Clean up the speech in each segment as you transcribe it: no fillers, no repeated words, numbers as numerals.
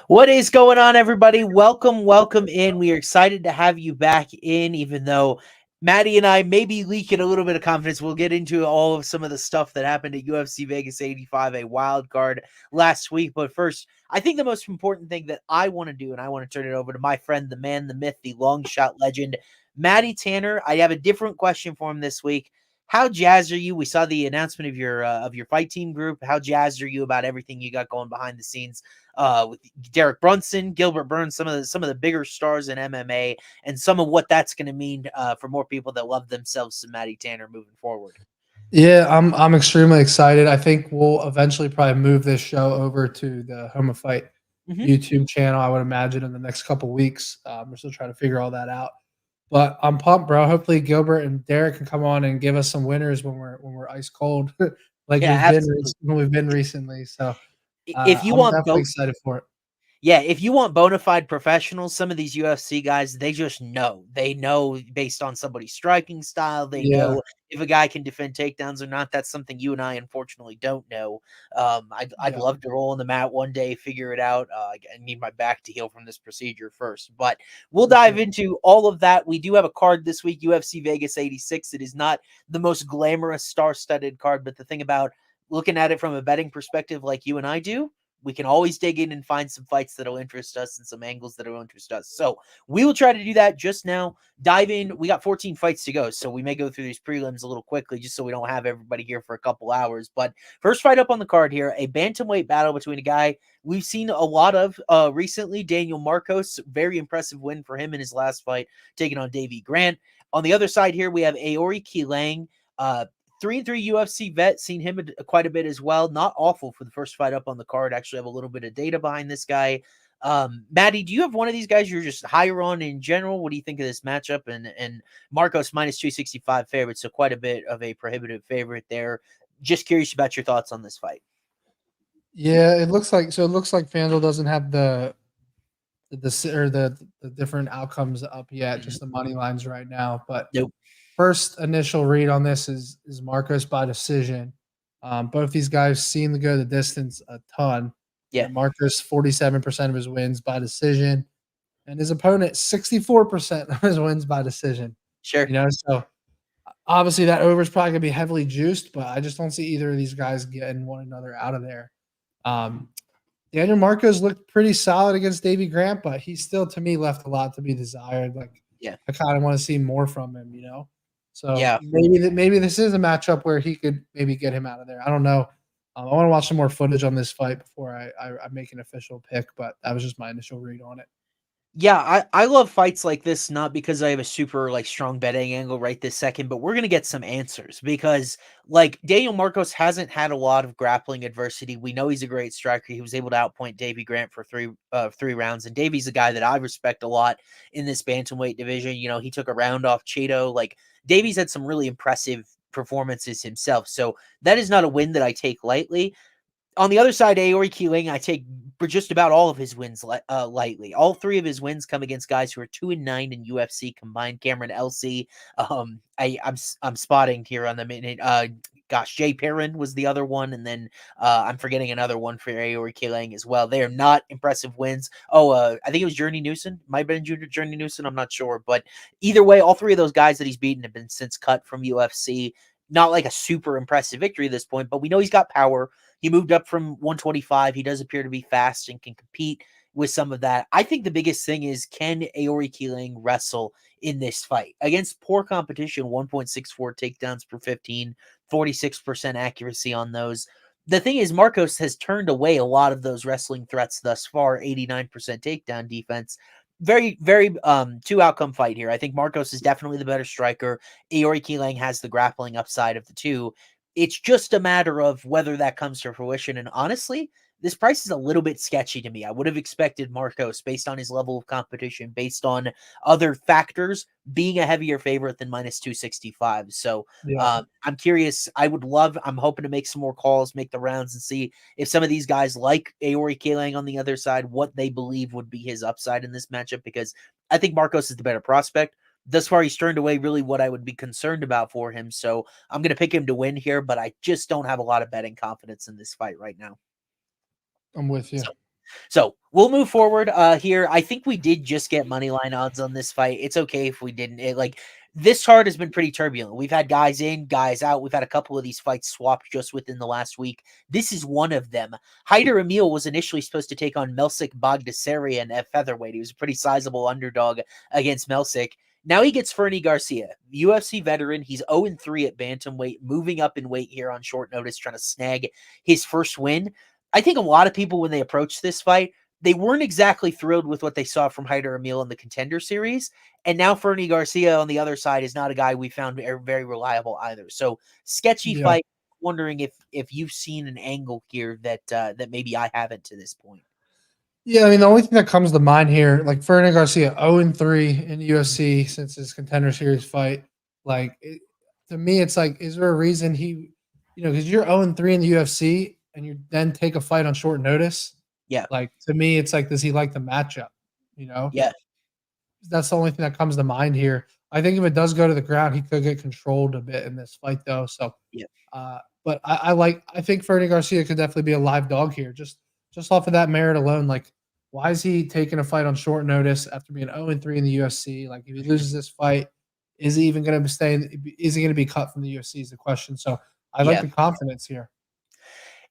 What is going on, everybody? Welcome in. We are excited to have you back in, even though Maddie and I may be leaking a little bit of confidence. We'll get into all of some of the stuff that happened at UFC Vegas 85, a wild card last week. But first, I think the most important thing that I want to do, and I want to turn it over to my friend, the man, the myth, the long shot legend, Maddie Tanner. I have a different question for him this week. How jazzed are you? We saw the announcement of your fight team group. How jazzed are you about everything you got going behind the scenes with Derek Brunson, Gilbert Burns, some of the bigger stars in MMA, and some of what that's going to mean for more people that love themselves some Maddie Tanner moving forward? Yeah, I'm extremely excited. I think we'll eventually probably move this show over to the Home of Fight YouTube channel. I would imagine in the next couple weeks. We're still trying to figure all that out. But I'm pumped, bro. Hopefully Gilbert and Derek can come on and give us some winners when we're ice cold, like Yeah, we've been recently. So if you I'm want definitely both. excited for it. Yeah, if you want bona fide professionals, some of these UFC guys, they just know. They know based on somebody's striking style. They Yeah, know if a guy can defend takedowns or not. That's something you and I unfortunately don't know. I'd yeah. love to roll on the mat one day, figure it out. I need my back to heal from this procedure first. But we'll For dive sure. into all of that. We do have a card this week, UFC Vegas 86. It is not the most glamorous star-studded card, but the thing about looking at it from a betting perspective like you and I do, we can always dig in and find some fights that'll interest us and some angles that'll interest us. So we will try to do that just now. Dive in. We got 14 fights to go, so we may go through these prelims a little quickly just so we don't have everybody here for a couple hours. But first fight up on the card here, a bantamweight battle between a guy we've seen a lot of recently, Daniel Marcos. Very impressive win for him in his last fight, taking on Davey Grant. On the other side here, we have Aori Keang, 3-3 UFC vet, seen him quite a bit as well. Not awful for the first fight up on the card. Actually have a little bit of data behind this guy. Maddie, do you have one of these guys you're just higher on in general? What do you think of this matchup? And Marcos minus 265 favorite, so quite a bit of a prohibitive favorite there. Just curious about your thoughts on this fight. Yeah, it looks like FanDuel doesn't have the different outcomes up yet, just the money lines right now. But Nope. first initial read on this is Marcos by decision. Both these guys seem to go the distance a ton. Yeah. Marcos 47% of his wins by decision, and his opponent 64% of his wins by decision. Sure. So obviously that over is probably gonna be heavily juiced, but I just don't see either of these guys getting one another out of there. Daniel Marcos looked pretty solid against Davey Grant, but he still, to me, left a lot to be desired. Like, Yeah. I kind of want to see more from him, So Yeah. maybe this is a matchup where he could maybe get him out of there. I don't know. I want to watch some more footage on this fight before I make an official pick, but that was just my initial read on it. Yeah, I love fights like this, not because I have a super strong betting angle right this second, but we're gonna get some answers because Daniel Marcos hasn't had a lot of grappling adversity. We know he's a great striker. He was able to outpoint Davey Grant for three rounds, and Davey's a guy that I respect a lot in this bantamweight division. He took a round off Cheeto. Davey's had some really impressive performances himself, so that is not a win that I take lightly. On the other side, Aori Keang, I take just about all of his wins lightly. All three of his wins come against guys who are 2-9 in UFC combined. Cameron Elsey, I'm spotting here on the minute. Jay Perrin was the other one, and then I'm forgetting another one for Aori Keang as well. They are not impressive wins. I think it was Journey Newson. Might have been Journey Newson. I'm not sure, but either way, all three of those guys that he's beaten have been since cut from UFC. Not like a super impressive victory at this point, but we know he's got power. He moved up from 125. He does appear to be fast and can compete with some of that. I think the biggest thing is, can Aori Keang wrestle in this fight? Against poor competition, 1.64 takedowns per 15, 46% accuracy on those. The thing is, Marcos has turned away a lot of those wrestling threats thus far, 89% takedown defense. Very, very two outcome fight here. I think Marcos is definitely the better striker. Aori Keang has the grappling upside of the two. It's just a matter of whether that comes to fruition. And honestly, this price is a little bit sketchy to me. I would have expected Marcos, based on his level of competition, based on other factors, being a heavier favorite than minus 265. So Yeah. I'm curious. I'm hoping to make some more calls, make the rounds, and see if some of these guys like Aori Keang on the other side, what they believe would be his upside in this matchup, because I think Marcos is the better prospect. Thus far, he's turned away really what I would be concerned about for him. So I'm going to pick him to win here, but I just don't have a lot of betting confidence in this fight right now. I'm with you. So we'll move forward here. I think we did just get money line odds on this fight. It's okay if we didn't. This card has been pretty turbulent. We've had guys in, guys out. We've had a couple of these fights swapped just within the last week. This is one of them. Amil was initially supposed to take on Melsik Bogdasarian at featherweight. He was a pretty sizable underdog against Melsik. Now he gets Fernie Garcia, UFC veteran. He's 0-3 at bantamweight, moving up in weight here on short notice, trying to snag his first win. I think a lot of people, when they approached this fight, they weren't exactly thrilled with what they saw from Amil in the Contender Series. And now Fernie Garcia on the other side is not a guy we found very reliable either. So sketchy fight. Wondering if you've seen an angle here that maybe I haven't to this point. Yeah, I mean, the only thing that comes to mind here, like Fernie Garcia, 0-3 in the UFC since his Contender Series fight. To me, it's like, is there a reason he, because you're 0-3 in the UFC and you then take a fight on short notice? Yeah. To me, it's like, does he like the matchup? Yeah. That's the only thing that comes to mind here. I think if it does go to the ground, he could get controlled a bit in this fight, though. So, yeah. But I think Fernie Garcia could definitely be a live dog here, just off of that merit alone. Like, why is he taking a fight on short notice after being 0-3 in the UFC? Like, if he loses this fight, is he even going to stay? Is he going to be cut from the UFC? Is the question. So, I like the confidence here.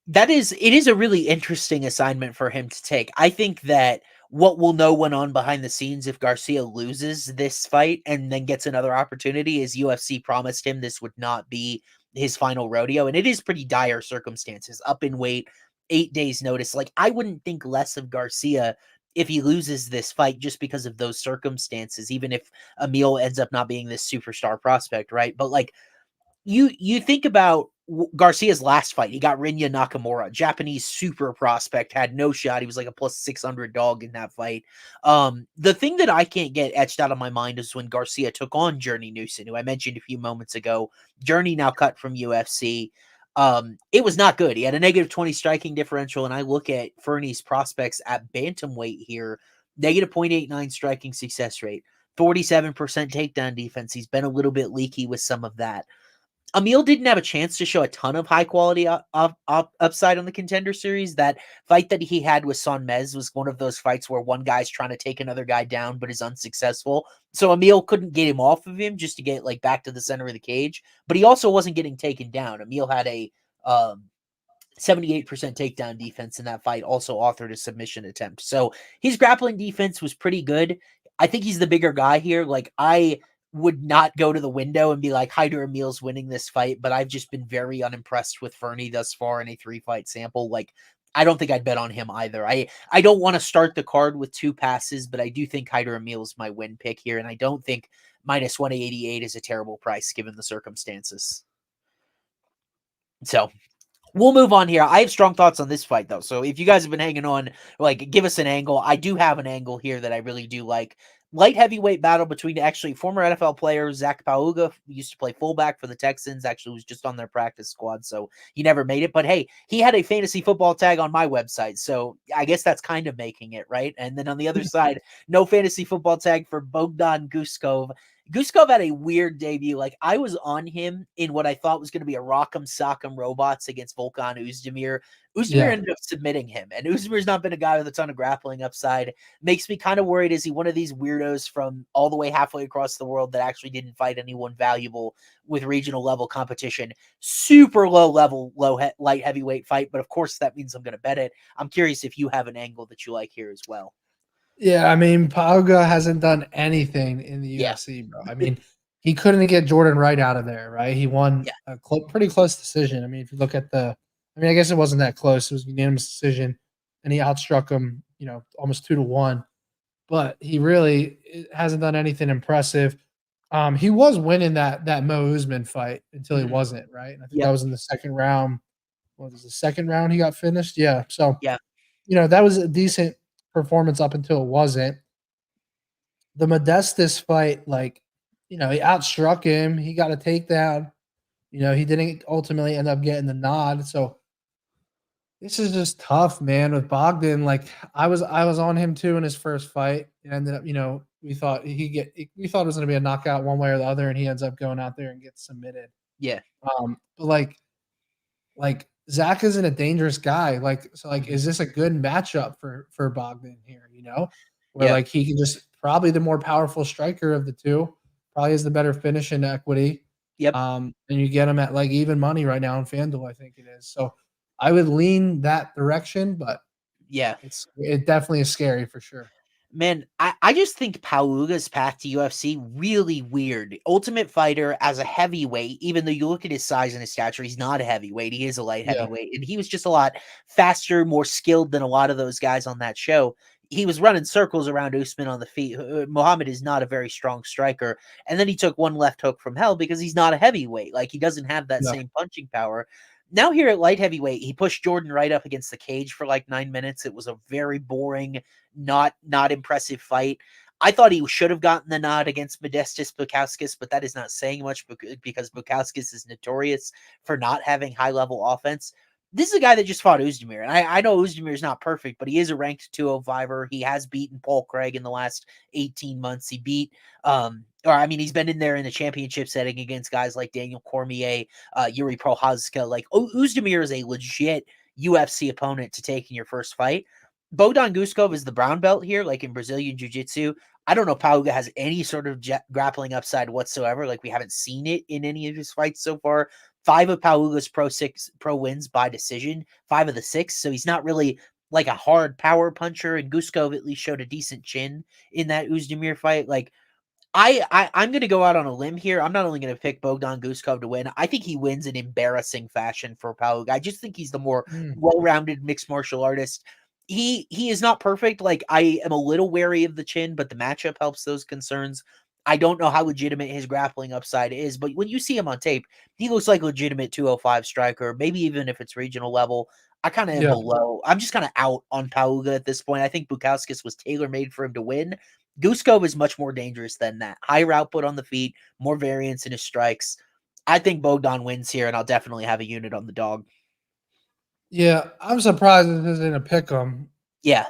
It is a really interesting assignment for him to take. I think that what we'll know went on behind the scenes if Garcia loses this fight and then gets another opportunity is UFC promised him this would not be his final rodeo. And it is pretty dire circumstances, up in weight, 8 days notice. Like, I wouldn't think less of Garcia if he loses this fight just because of those circumstances, even if Amil ends up not being this superstar prospect, right? But like, you think about Garcia's last fight. He got Rinya Nakamura, Japanese super prospect, had no shot. He was like a plus 600 dog in that fight. The thing that I can't get etched out of my mind is when Garcia took on Journey Newson, who I mentioned a few moments ago. Journey now cut from UFC. It was not good. He had a negative 20 striking differential, and I look at Fernie's prospects at bantamweight here, negative 0.89 striking success rate, 47% takedown defense. He's been a little bit leaky with some of that. Amil didn't have a chance to show a ton of high quality upside on the Contender Series. That fight that he had with Son Mez was one of those fights where one guy's trying to take another guy down but is unsuccessful. So Amil couldn't get him off of him just to get like back to the center of the cage. But he also wasn't getting taken down. Amil had a 78% takedown defense in that fight, also authored a submission attempt. So his grappling defense was pretty good. I think he's the bigger guy here. Like, I would not go to the window and be like, Amil's winning this fight, but I've just been very unimpressed with Fernie thus far in a 3-fight sample. Like, I don't think I'd bet on him either. I don't want to start the card with 2 passes, but I do think Amil's my win pick here, and I don't think minus 188 is a terrible price given the circumstances. So we'll move on here. I have strong thoughts on this fight, though. So if you guys have been hanging on, like, give us an angle. I do have an angle here that I really do like. Light heavyweight battle between actually former NFL player Zach Pauga, who used to play fullback for the Texans, actually was just on their practice squad, so he never made it. But hey, he had a fantasy football tag on my website, so I guess that's kind of making it, right? And then on the other side, no fantasy football tag for Bogdan Guskov. Guskov had a weird debut. Like, I was on him in what I thought was going to be a Rock'em Sock'em Robots against Volkan Oezdemir. Oezdemir ended up submitting him, and Özdemir's not been a guy with a ton of grappling upside. Makes me kind of worried. Is he one of these weirdos from all the way halfway across the world that actually didn't fight anyone valuable with regional level competition? Super low level, light heavyweight fight, but of course that means I'm going to bet it. I'm curious if you have an angle that you like here as well. Yeah, I mean, Pauga hasn't done anything in the UFC, bro. I mean, he couldn't get Jordan Wright out of there, right? He won a pretty close decision. I mean, if you look at I guess it wasn't that close. It was a unanimous decision, and he outstruck him, almost 2-1. But he really hasn't done anything impressive. He was winning that Mo Usman fight until he wasn't, right? And I think that was in the second round. What was the second round he got finished? Yeah. So, that was a decent performance up until it wasn't. The Mattybetts fight, he outstruck him. He got a takedown. He didn't ultimately end up getting the nod. So this is just tough, man. With Bogden, I was on him too in his first fight. It ended up, we thought it was going to be a knockout one way or the other, and he ends up going out there and gets submitted. Yeah. But Zach isn't a dangerous guy. Like, so like, is this a good matchup for Bogden here? Where Yeah. like he can just probably the more powerful striker of the two, probably has the better finish and equity. Yep. And you get him at like even money right now on FanDuel, I think it is. So I would lean that direction, but Yeah. it definitely is scary for sure. Man, I just think Pauga's path to UFC really weird. Ultimate Fighter as a heavyweight, even though you look at his size and his stature, he's not a heavyweight. He is a light Yeah. heavyweight, and he was just a lot faster, more skilled than a lot of those guys on that show. He was running circles around Usman on the feet. Muhammad is not a very strong striker, and then he took one left hook from hell because he's not a heavyweight. Like he doesn't have that Yeah. same punching power. Now here at light heavyweight, he pushed Jordan right up against the cage for like 9 minutes. It was a very boring, not impressive fight. I thought he should have gotten the nod against Modestas Bukauskas, but that is not saying much because Bukauskas is notorious for not having high level offense. This is a guy that just fought Oezdemir, and I know Oezdemir is not perfect, but he is a ranked 205er. He has beaten Paul Craig in the last 18 months. He beat, he's been in there in the championship setting against guys like Daniel Cormier, Yuri Prochazka. Like Oezdemir is a legit UFC opponent to take in your first fight. Bogdan Guskov is the brown belt here, like in Brazilian Jiu-Jitsu. I don't know if Pauga has any sort of grappling upside whatsoever. Like we haven't seen it in any of his fights so far. 5 of Pauga's pro wins by decision, 5 of the 6. So he's not really like a hard power puncher. And Guskov at least showed a decent chin in that Oezdemir fight. Like I'm going to go out on a limb here. I'm not only going to pick Bogdan Guskov to win. I think he wins in embarrassing fashion for Pauga. I just think he's the more well-rounded mixed martial artist. He is not perfect. Like I am a little wary of the chin, but the matchup helps those concerns. I don't know how legitimate his grappling upside is, but when you see him on tape, he looks like a legitimate 205 striker, maybe even if it's regional level. I kind of am below. I'm just kind of out on Pauga at this point. I think Bukauskas was tailor-made for him to win. Guskov is much more dangerous than that. Higher output on the feet, more variance in his strikes. I think Bogdan wins here, and I'll definitely have a unit on the dog. Yeah, I'm surprised this isn't a pick 'em. Yeah.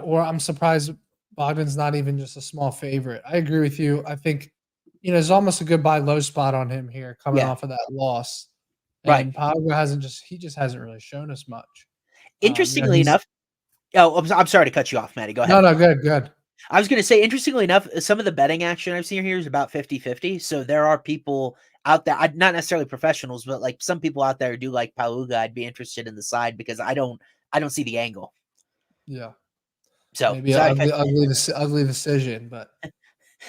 Or I'm surprised Bogdan's not even just a small favorite. I agree with you. I think, there's almost a good buy low spot on him here coming off of that loss. Right. And Pauga he just hasn't really shown us much. Interestingly enough, I'm sorry to cut you off, Matty. Go ahead. No, good. I was going to say, interestingly enough, some of the betting action I've seen here is about 50-50. So there are people out there, not necessarily professionals, but like some people out there who do like Pauga. I'd be interested in the side because I don't see the angle. Yeah. So maybe an ugly decision, but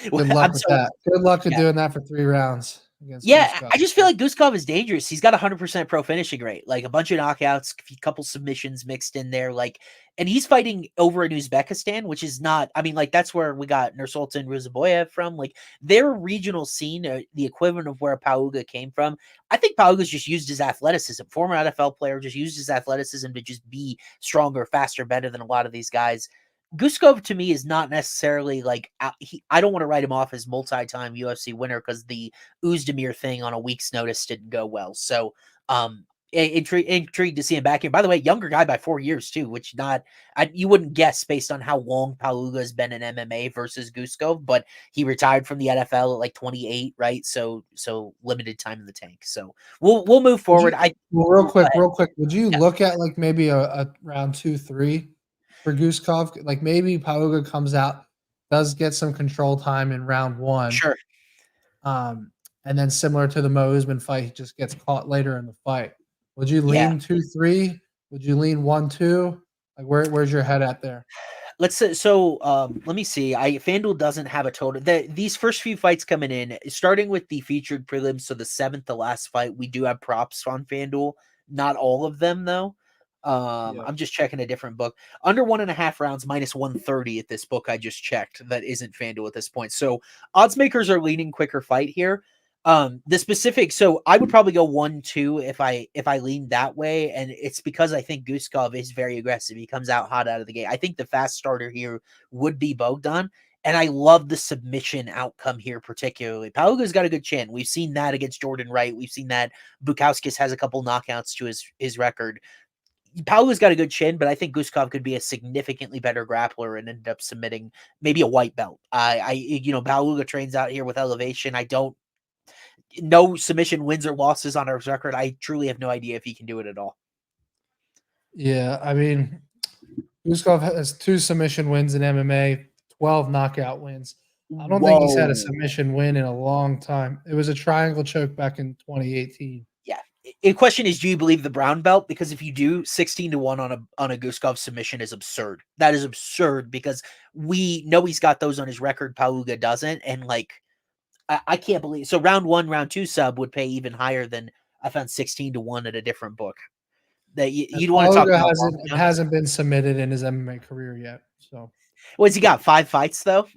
good luck with that. Good luck with doing that for 3 rounds against Guskov. I just feel like Guskov is dangerous. He's got 100% pro finishing rate, like a bunch of knockouts, a couple submissions mixed in there, like, and he's fighting over in Uzbekistan, which is not. I mean, like that's where we got Nursultan Ruzaboyev from. Like their regional scene, the equivalent of where Pauga came from. I think Pauga's just used his athleticism. Former NFL player, just used his athleticism to just be stronger, faster, better than a lot of these guys. Guskov to me is not necessarily like I don't want to write him off as multi-time UFC winner because the Oezdemir thing on a week's notice didn't go well. So intrigued to see him back here. By the way, younger guy by 4 years too, which you wouldn't guess based on how long Pauga has been in MMA versus Guskov, but he retired from the NFL at like 28, right? So limited time in the tank. So we'll move forward. Real quick, would you look at like maybe a round 2-3 for Guskov? Like maybe Pauga comes out, does get some control time in round 1. Sure. And then similar to the Mo Usman fight, he just gets caught later in the fight. Would you lean 2-3? Would you lean 1-2? Like where's your head at there? Let's say let me see. FanDuel doesn't have a total. These first few fights coming in, starting with the featured prelims, so the 7th, the last fight, we do have props on FanDuel. Not all of them though. I'm just checking a different book. Under 1.5 rounds, -130 at this book I just checked. That isn't FanDuel at this point. So odds makers are leaning quicker fight here. The specific, so I would probably go 1-2 if I lean that way, and it's because I think Guskov is very aggressive. He comes out hot out of the gate. I think the fast starter here would be Bogdan, and I love the submission outcome here particularly. Pauga's got a good chin. We've seen that against Jordan Wright. We've seen that Bukauskas has a couple knockouts to his record. Pauga's got a good chin, but I think Guskov could be a significantly better grappler and end up submitting maybe a white belt. Pauga trains out here with elevation. No submission wins or losses on his record. I truly have no idea if he can do it at all. Yeah, I mean, Guskov has 2 submission wins in MMA, 12 knockout wins. I don't think he's had a Whoa. submission win in a long time. It was a triangle choke back in 2018. Yeah. The question is, do you believe the brown belt? Because if you do, 16-1 on a Guskov submission is absurd. That is absurd because we know he's got those on his record. Pauga doesn't, and like I can't believe. So round 1, round 2 sub would pay even higher than I found 16-1 at a different book. That And you'd want to talk Pauga about long hasn't jumps. hasn't been submitted in his MMA career yet. So What's he got? 5 fights though.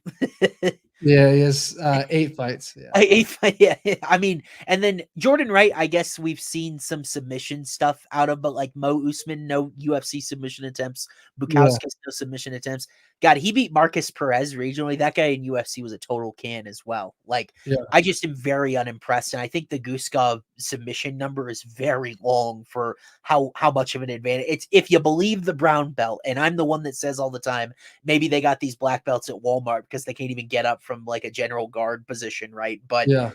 yeah, he has 8 fights. Yeah, Yeah, I mean, and then Jordan Wright, I guess we've seen some submission stuff out of, but like Mo Usman, no UFC submission attempts. yeah, Bukowski's no submission attempts. God, he beat Marcus Perez regionally. That guy in UFC was a total can as well. Like, yeah, I just am very unimpressed, and I think the Guskov submission number is very long for how much of an advantage. It's if you believe the brown belt, and I'm the one that says all the time, maybe they got these black belts at Walmart because they can't even get up from like a general guard position, right? But yeah.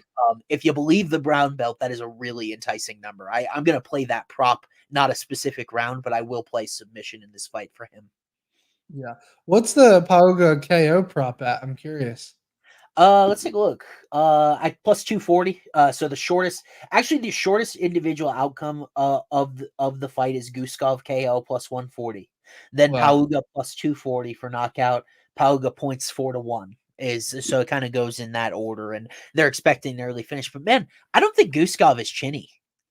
if you believe the brown belt, that is a really enticing number. I'm going to play that prop, not a specific round, but I will play submission in this fight for him. Yeah. What's the Pauga KO prop at? I'm curious. Let's take a look. At plus 240. So the shortest individual outcome of the fight is Guskov KO plus 140. Then Wow. Pauga plus 240 for knockout. Pauga points 4-1. Is so it kind of goes in that order, and they're expecting an early finish. But man, I don't think Guskov is chinny.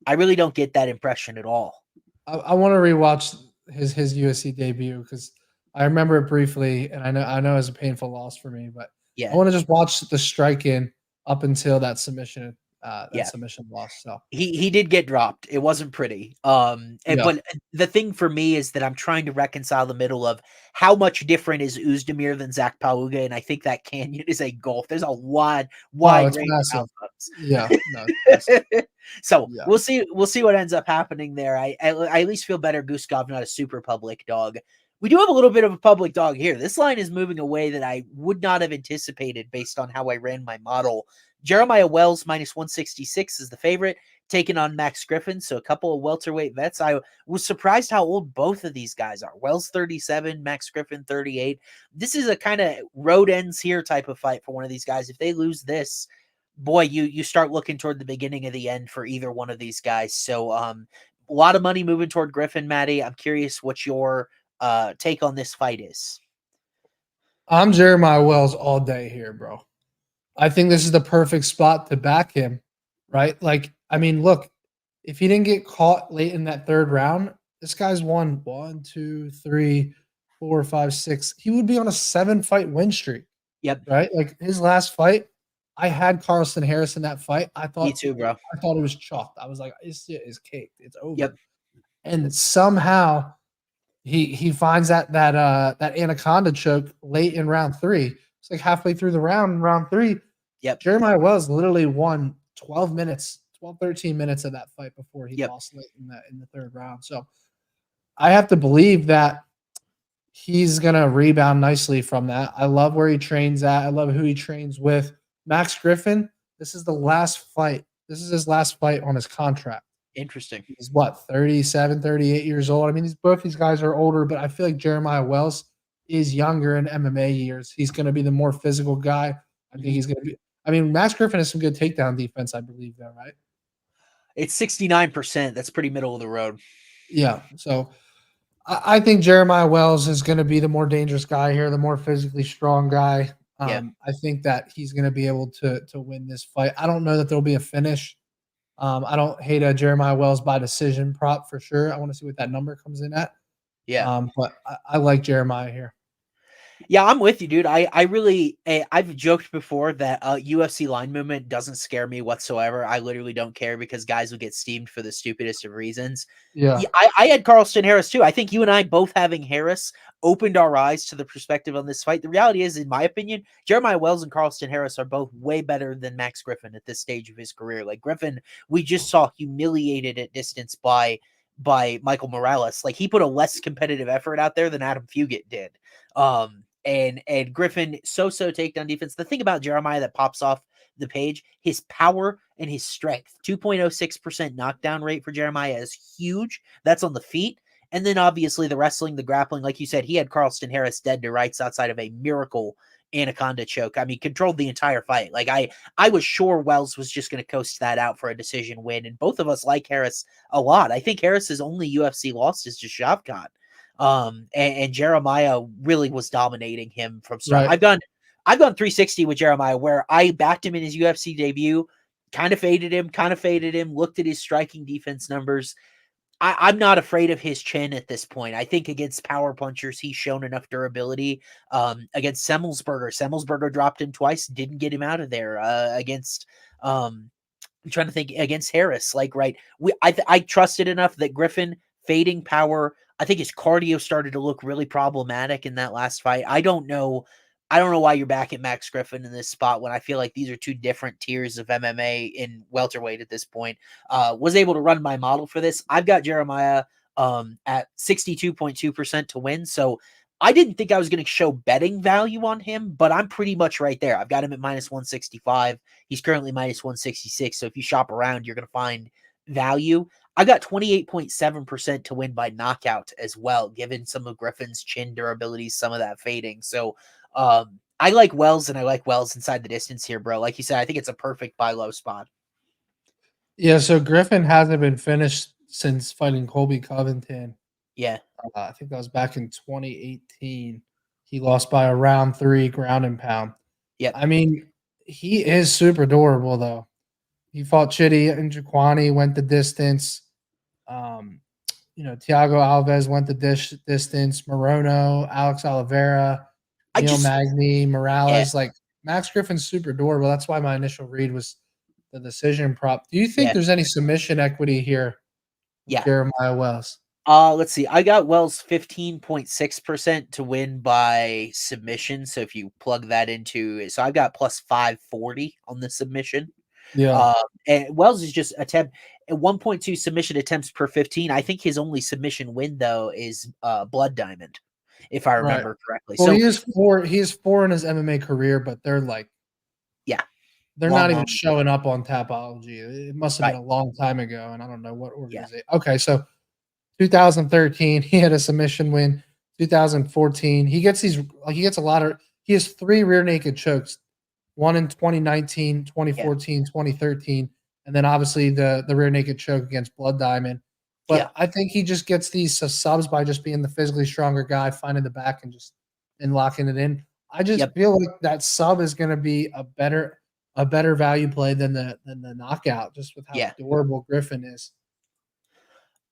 I really don't get that impression at all. I want to rewatch his UFC debut because I remember it briefly, and I know it was a painful loss for me, but I Yeah, want to just watch the strike in up until that yeah. submission loss. So He did get dropped. It wasn't pretty. yeah, But the thing for me is that I'm trying to reconcile the middle of how much different is Uzdemir than Zach Pauga, and I think that canyon is a gulf. There's a oh, wide it's range massive. of Yeah, no, it's massive. outcomes. So Yeah, we'll see what ends up happening there. I at least feel better Guskov, not a super public dog. We do have a little bit of a public dog here. This line is moving a way that I would not have anticipated based on how I ran my model. Jeremiah Wells minus 166 is the favorite, taking on Max Griffin. So a couple of welterweight vets. I was surprised how old both of these guys are. Wells 37, Max Griffin 38. This is a kind of road ends here type of fight for one of these guys. If they lose this, boy, you start looking toward the beginning of the end for either one of these guys. So a lot of money moving toward Griffin, Maddie. I'm curious what your take on this fight is. I'm Jeremiah Wells all day here, bro. I think this is the perfect spot to back him, right? Like, I mean, look, if he didn't get caught late in that 3rd round, this guy's won 1, 2, 3, 4, 5, 6. He would be on a 7-fight win streak, Yep. right? Like his last fight, I had Carlston Harris in that fight. I Me thought too, bro. it was chalked. I was like, this shit is caked. It's over. Yep. And somehow he finds that anaconda choke late in round 3. It's like halfway through the round 3. Yep. Jeremiah Wells literally won 12 minutes, 12, 13 minutes of that fight before he Yep. lost late in the 3rd round. So I have to believe that he's gonna rebound nicely from that. I love where he trains at. I love who he trains with. Max Griffin, this is the last fight. This is his last fight on his contract. Interesting. He's what, 37, 38 years old. I mean, both these guys are older, but I feel like Jeremiah Wells is younger in MMA years. He's going to be the more physical guy. I think he's going to be. I mean, Max Griffin has some good takedown defense, I believe, though, right? It's 69%. That's pretty middle of the road. Yeah. So I think Jeremiah Wells is going to be the more dangerous guy here, the more physically strong guy. Yeah. I think that he's going to be able to win this fight. I don't know that there'll be a finish. I don't hate a Jeremiah Wells by decision prop for sure. I want to see what that number comes in at. Yeah. But I like Jeremiah here. Yeah, I'm with you, dude. I've joked before that UFC line movement doesn't scare me whatsoever. I literally don't care because guys will get steamed for the stupidest of reasons. Yeah. I had Carlston Harris too. I think you and I both having Harris opened our eyes to the perspective on this fight. The reality is, in my opinion, Jeremiah Wells and Carlston Harris are both way better than Max Griffin at this stage of his career. Like Griffin, we just saw humiliated at distance by Michael Morales. Like he put a less competitive effort out there than Adam Fugit did. And Griffin, so takedown defense. The thing about Jeremiah that pops off the page, his power and his strength. 2.06% knockdown rate for Jeremiah is huge. That's on the feet. And then obviously the wrestling, the grappling, like you said, he had Carlston Harris dead to rights outside of a miracle anaconda choke. I mean, controlled the entire fight. Like I was sure Wells was just going to coast that out for a decision win, and both of us like Harris a lot. I think Harris's only UFC loss is just Shavkat. And Jeremiah really was dominating him from start. Right. I've gone 360 with Jeremiah, where I backed him in his UFC debut, kind of faded him, looked at his striking defense numbers. I'm not afraid of his chin at this point. I think against power punchers, he's shown enough durability. Against Semmelsberger dropped him twice, didn't get him out of there. Against I'm trying to think, against Harris, like, right. I trusted enough that Griffin fading power. I think his cardio started to look really problematic in that last fight. I don't know why you're back at Max Griffin in this spot when I feel like these are two different tiers of MMA in welterweight at this point. Was able to run my model for this. I've got Jeremiah at 62.2% to win. So I didn't think I was going to show betting value on him, but I'm pretty much right there. I've got him at minus 165. He's currently minus 166. So if you shop around, you're going to find value. I got 28.7% to win by knockout as well, given some of Griffin's chin durability, some of that fading. So I like Wells, and I like Wells inside the distance here, bro. Like you said, I think it's a perfect buy low spot. Yeah, so Griffin hasn't been finished since fighting Colby Covington. Yeah. I think that was back in 2018. He lost by a round 3 ground and pound. Yep. I mean, he is super durable, though. He fought Chitty and Jaquani, went the distance. Thiago Alves went the distance. Morono, Alex Oliveira, Neil Magny, Morales. Like, Max Griffin's super durable. That's why my initial read was the decision prop. Do you think there's any submission equity here with Jeremiah Wells? Let's see. I got Wells 15.6% to win by submission. So if you plug that into it, so I've got plus 540 on the submission. Yeah. And Wells is just attempt at 1.2 submission attempts per 15. I think his only submission win though is Blood Diamond, if I remember correctly. Well, he is four in his MMA career, but they're like, they're not even showing up on Tapology. It must have been a long time ago, and I don't know what organization. Okay, so 2013, he had a submission win. 2014, he gets a lot of. He has 3 rear naked chokes, one in 2019, 2014, 2013, and then obviously the rear naked choke against Blood Diamond. But I think he just gets these subs by just being the physically stronger guy, finding the back and locking it in. I just feel like that sub is going to be a better value play than the knockout, just with how durable Griffin is.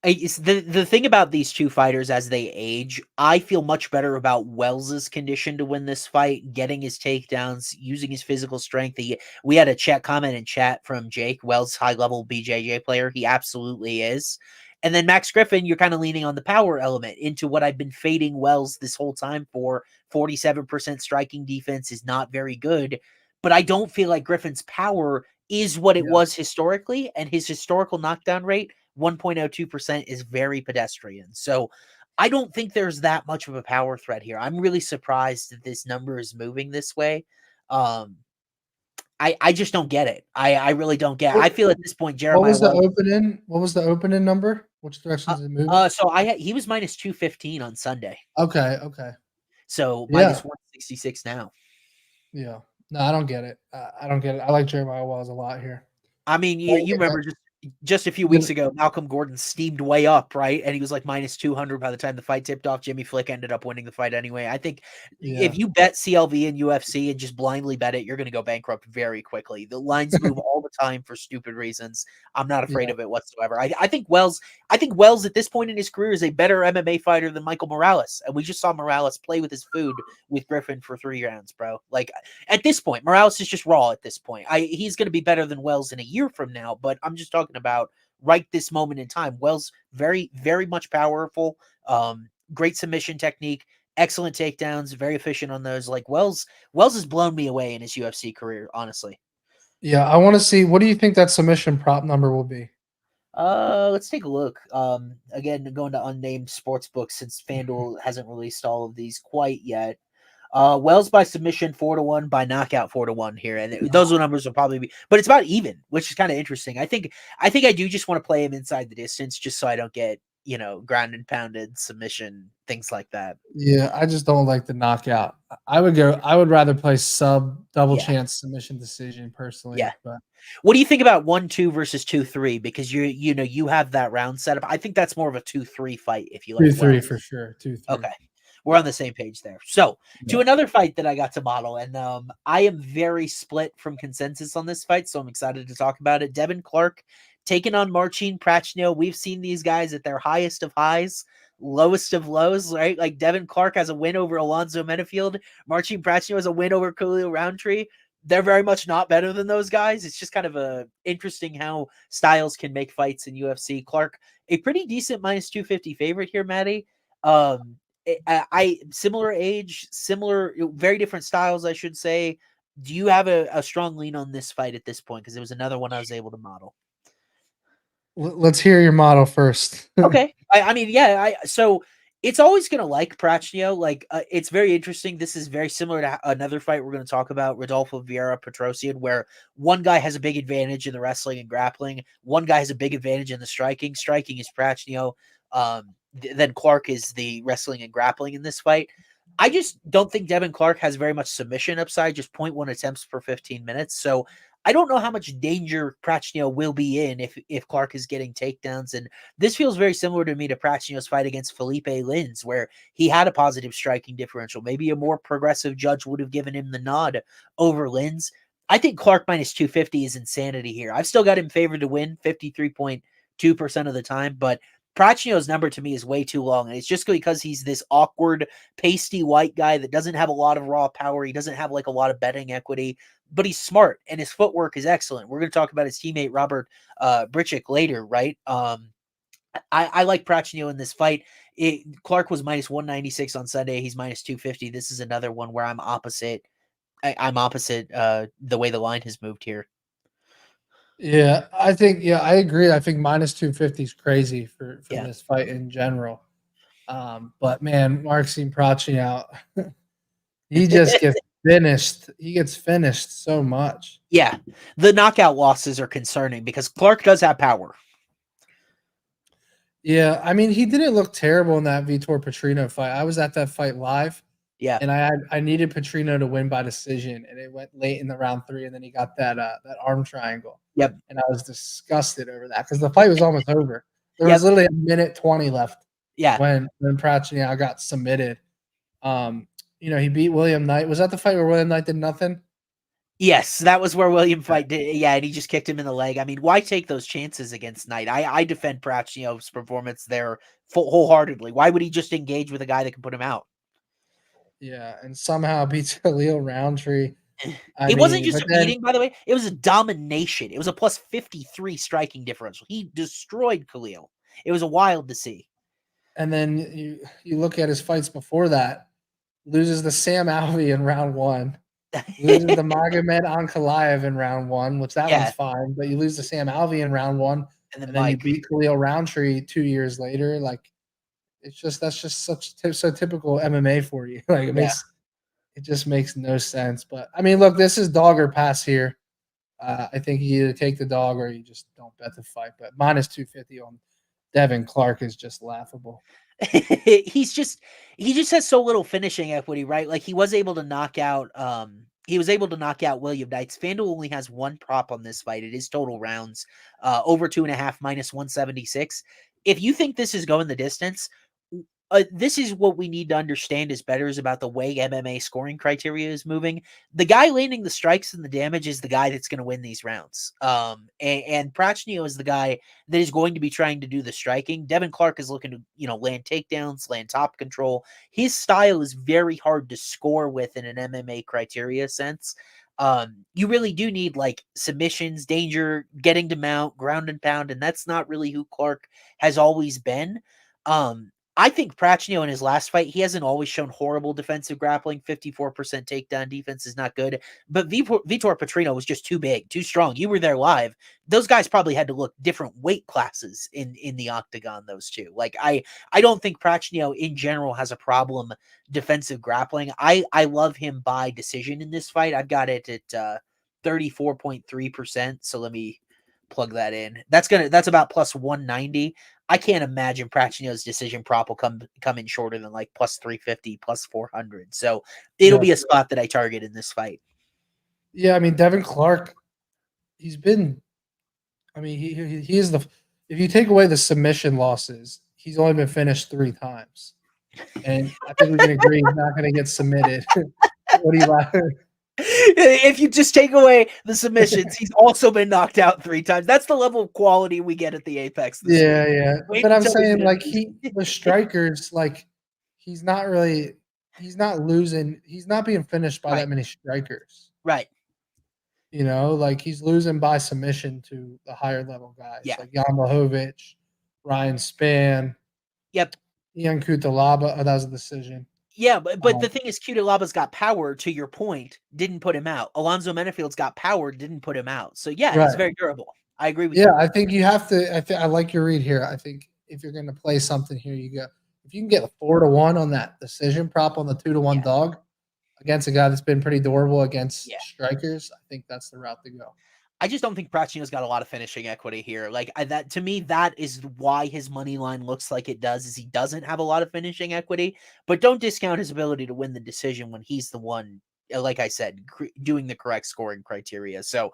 It's the thing about these two fighters as they age, I feel much better about Wells's condition to win this fight, getting his takedowns, using his physical strength. We had a comment in chat from Jake, Wells high-level BJJ player. He absolutely is. And then Max Griffin, you're kind of leaning on the power element into what I've been fading Wells this whole time for. 47% striking defense is not very good, but I don't feel like Griffin's power is what it was historically, and his historical knockdown rate 1.02% is very pedestrian. So I don't think there's that much of a power threat here. I'm really surprised that this number is moving this way. I just don't get it. I really don't get it. I feel at this point, Jeremiah. What was the opening number? Which direction is it moving? So he was minus 215 on Sunday. Okay. So minus 166 now. Yeah. No, I don't get it. I don't get it. I like Jeremiah Wells a lot here. I mean, you remember just a few weeks ago, Malcolm Gordon steamed way up, right? And he was like minus 200 by the time the fight tipped off. Jimmy Flick ended up winning the fight anyway. I think if you bet CLV and UFC and just blindly bet it, you're going to go bankrupt very quickly. The lines move all the time for stupid reasons. I'm not afraid of it whatsoever. I think Wells at this point in his career is a better MMA fighter than Michael Morales. And we just saw Morales play with his food with Griffin for 3 rounds, bro. Like at this point, Morales is just raw at this point. He's going to be better than Wells in a year from now, but I'm just talking about right this moment in time. Wells very, very much powerful, great submission technique, excellent takedowns, very efficient on those. Like Wells has blown me away in his UFC career, honestly. Yeah, I want to see, what do you think that submission prop number will be? Let's take a look. Again, going to unnamed sports books since FanDuel hasn't released all of these quite yet. Wells by submission 4-1, by knockout 4-1 here, and those numbers will probably be, but it's about even, which is kind of interesting. I think I do just want to play him inside the distance, just so I don't get ground and pounded submission, things like that. Yeah, I just don't like the knockout. I would rather play sub double Yeah. chance submission decision personally, Yeah. but What do you think about 1-2 versus 2-3? Because you have that round set up. I think that's more of a 2-3 fight if you like 2-3 well. for sure. 2-3. Okay. We're on the same page there. So to Yeah. another fight that I got to model, and I am very split from consensus on this fight, so I'm excited to talk about it. Devin Clark taking on Marcin Prachnio. We've seen these guys at their highest of highs, lowest of lows, right? Like Devin Clark has a win over Alonzo Menafield. Marcin Prachnio has a win over Khalil Roundtree. They're very much not better than those guys. It's just kind of interesting how styles can make fights in UFC. Clark, a pretty decent -250 favorite here, Maddie. Um, I similar age, similar, very different styles, I should say. Do you have a strong lean on this fight at this point? Because it was another one I was able to model. Let's hear your model first. Okay. I mean, yeah, so it's always gonna like Prachnio. Like, it's very interesting. This is very similar to another fight we're gonna talk about, Rodolfo Vieira Petrosian, where one guy has a big advantage in the wrestling and grappling, one guy has a big advantage in the striking. Striking is Prachnio. Then Clark is the wrestling and grappling in this fight. I just don't think Devin Clark has very much submission upside, just 0.1 attempts per 15 minutes. So I don't know how much danger Prachnio will be in if Clark is getting takedowns. And this feels very similar to me to Prachnio's fight against Felipe Lins, where he had a positive striking differential. Maybe a more progressive judge would have given him the nod over Lins. I think Clark -250 is insanity here. I've still got him favored to win 53.2% of the time, but Prachnio's number to me is way too long. And it's just because he's this awkward, pasty white guy that doesn't have a lot of raw power. He doesn't have like a lot of betting equity, but he's smart and his footwork is excellent. We're going to talk about his teammate Robert Britchick later, right? I like Prachnio in this fight. Clark was -196 on Sunday. He's -250. This is another one where I'm opposite. I'm opposite the way the line has moved here. Yeah, I agree. I think -250 is crazy for Yeah. this fight in general. But man, Marcin Prachnio, he just gets finished. He gets finished so much. Yeah. The knockout losses are concerning because Clark does have power. Yeah, I mean, he didn't look terrible in that Vitor Petrino fight. I was at that fight live. Yeah. And I needed Petrino to win by decision, and it went late in the round 3, and then he got that arm triangle. Yep. And I was disgusted over that because the fight was almost over. There Yep. was literally a minute 20 left. Yeah. When Prachnio got submitted. He beat William Knight. Was that the fight where William Knight did nothing? Yes, that was where William fight did. Yeah, and he just kicked him in the leg. I mean, why take those chances against Knight? I defend Prachnio's performance there wholeheartedly. Why would he just engage with a guy that can put him out? Yeah, and somehow beats Khalil Roundtree. It wasn't just a beating, by the way. It was a domination. It was a +53 striking differential. He destroyed Khalil. It was wild to see. And then you look at his fights before that. Loses to Sam Alvey in round 1. Loses to Magomed Ankalaev in round 1, which one's fine. But you lose to Sam Alvey in round 1, and then you beat Khalil Roundtree 2 years later. Like, that's just so typical MMA for you. Like it just makes no sense. But I mean, look, this is dog or pass here. I think you either take the dog or you just don't bet the fight. But -250 on Devin Clark is just laughable. he just has so little finishing equity, right? Like he was able to knock out William Knights. FanDuel only has one prop on this fight. It is total rounds, over 2.5 -176. If you think this is going the distance, this is what we need to understand as bettors about the way MMA scoring criteria is moving. The guy landing the strikes and the damage is the guy that's going to win these rounds. And Prachnio is the guy that is going to be trying to do the striking. Devin Clark is looking to, land takedowns, land top control. His style is very hard to score with in an MMA criteria sense. You really do need like submissions, danger, getting to mount, ground and pound, and that's not really who Clark has always been. I think Prachnio in his last fight, he hasn't always shown horrible defensive grappling. 54% takedown defense is not good. But Vitor Petrino was just too big, too strong. You were there live. Those guys probably had to look different weight classes in the octagon, those two. Like, I don't think Prachnio in general has a problem defensive grappling. I love him by decision in this fight. I've got it at 34.3%. So let me plug that in. That's about plus 190. I can't imagine Pratchino's decision prop will come in shorter than like plus 350, plus 400. So it'll be a spot that I target in this fight. Yeah, I mean Devin Clark, he's been. I mean, he is the. If you take away the submission losses, he's only been finished 3 times, and I think we can agree he's not going to get submitted. What do you like? If you just take away the submissions, he's also been knocked out 3 times. That's the level of quality we get at the Apex this Yeah, week. yeah. Wait But I'm until we saying get like into the strikers, like he's not losing, he's not being finished by Right. that many strikers. Right. You know, like he's losing by submission to the higher level guys Yeah. like Jan Blachowicz, Ryan Spann, Yep. Ian Kutalaba. Oh, that was a decision. Yeah, but the thing is, Cutalaba's got power. To your point, didn't put him out. Alonzo Menifield's got power, didn't put him out. So yeah, he's very durable. I agree with you. Yeah, I think you have to. I like your read here. I think if you're going to play something here, you go. If you can get a 4-1 on that decision prop on the 2-1 dog against a guy that's been pretty durable against strikers, I think that's the route to go. I just don't think Pratchino's got a lot of finishing equity here. Like that to me, that is why his money line looks like it does. Is he doesn't have a lot of finishing equity, but don't discount his ability to win the decision when he's the one. Like I said, doing the correct scoring criteria. So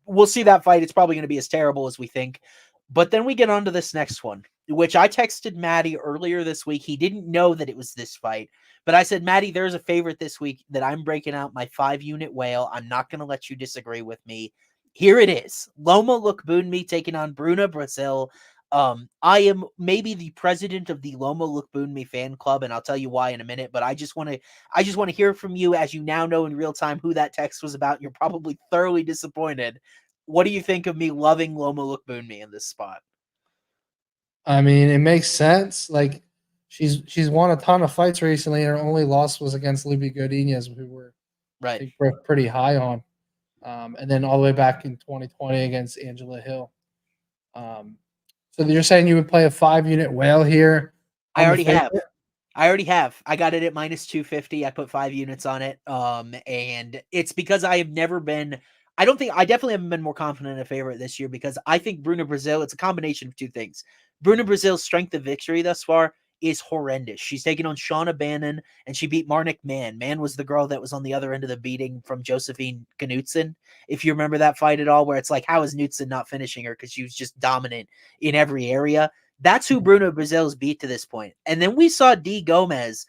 we'll see that fight. It's probably going to be as terrible as we think. But then we get on to this next one, which I texted Maddie earlier this week. He didn't know that it was this fight, but I said, Maddie, there's a favorite this week that I'm breaking out my 5-unit whale. I'm not going to let you disagree with me. Here it is. Loma Boonme taking on Bruno Brazil. I am maybe the president of the Loma Boonme fan club, and I'll tell you why in a minute, but I just want to hear from you, as you now know in real time who that text was about. You're probably thoroughly disappointed. What do you think of me loving Loma Boonme in this spot? I mean, it makes sense. Like she's won a ton of fights recently, and her only loss was against Lupi Godinez, who we're I think we're pretty high on. And then all the way back in 2020 against Angela Hill. So you're saying you would play a 5-unit whale here? I already have. I got it at minus 250. I put 5 units on it. And it's because I have never been. I definitely haven't been more confident in a favorite this year, because I think Bruno Brazil, it's a combination of 2 things. Bruno Brazil's strength of victory thus far is horrendous. She's taken on Shauna Bannon, and she beat Marnik Mann. Mann was the girl that was on the other end of the beating from Josephine Knutson. If you remember that fight at all, where it's like, how is Knutson not finishing her? Because she was just dominant in every area. That's who Bruno Brazil's beat to this point. And then we saw D Gomes,